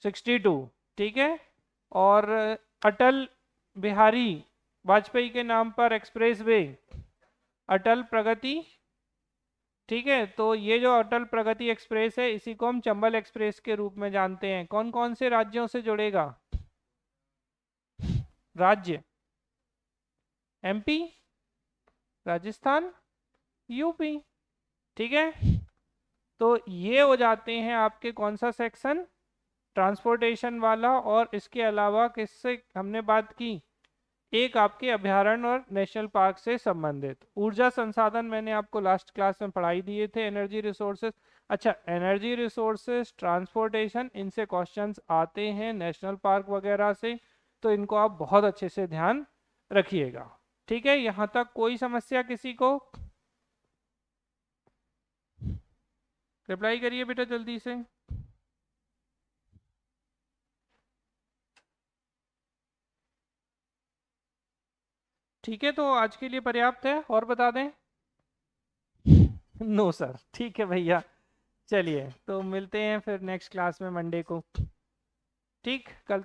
62। ठीक है, और अटल बिहारी वाजपेयी के नाम पर एक्सप्रेस वे अटल प्रगति। ठीक है, तो ये जो अटल प्रगति एक्सप्रेस है, इसी को हम चंबल एक्सप्रेस के रूप में जानते हैं। कौन कौन से राज्यों से जुड़ेगा? राज्य, MP, राजस्थान, यूपी। ठीक है, तो ये हो जाते हैं आपके कौन सा सेक्शन, ट्रांसपोर्टेशन वाला। और इसके अलावा किससे हमने बात की? एक आपके अभ्यारण्य और नेशनल पार्क से संबंधित। ऊर्जा संसाधन मैंने आपको लास्ट क्लास में पढ़ाई दिए थे, एनर्जी रिसोर्सेज। अच्छा, एनर्जी रिसोर्सेज, ट्रांसपोर्टेशन, इनसे क्वेश्चंस आते हैं नेशनल पार्क वगैरह से, तो इनको आप बहुत अच्छे से ध्यान रखिएगा। ठीक है, यहाँ तक कोई समस्या किसी को? रिप्लाई करिए बेटा जल्दी से। ठीक है, तो आज के लिए पर्याप्त है, और बता दें? नो सर, ठीक है भैया। चलिए, तो मिलते हैं फिर नेक्स्ट क्लास में मंडे को। ठीक, कल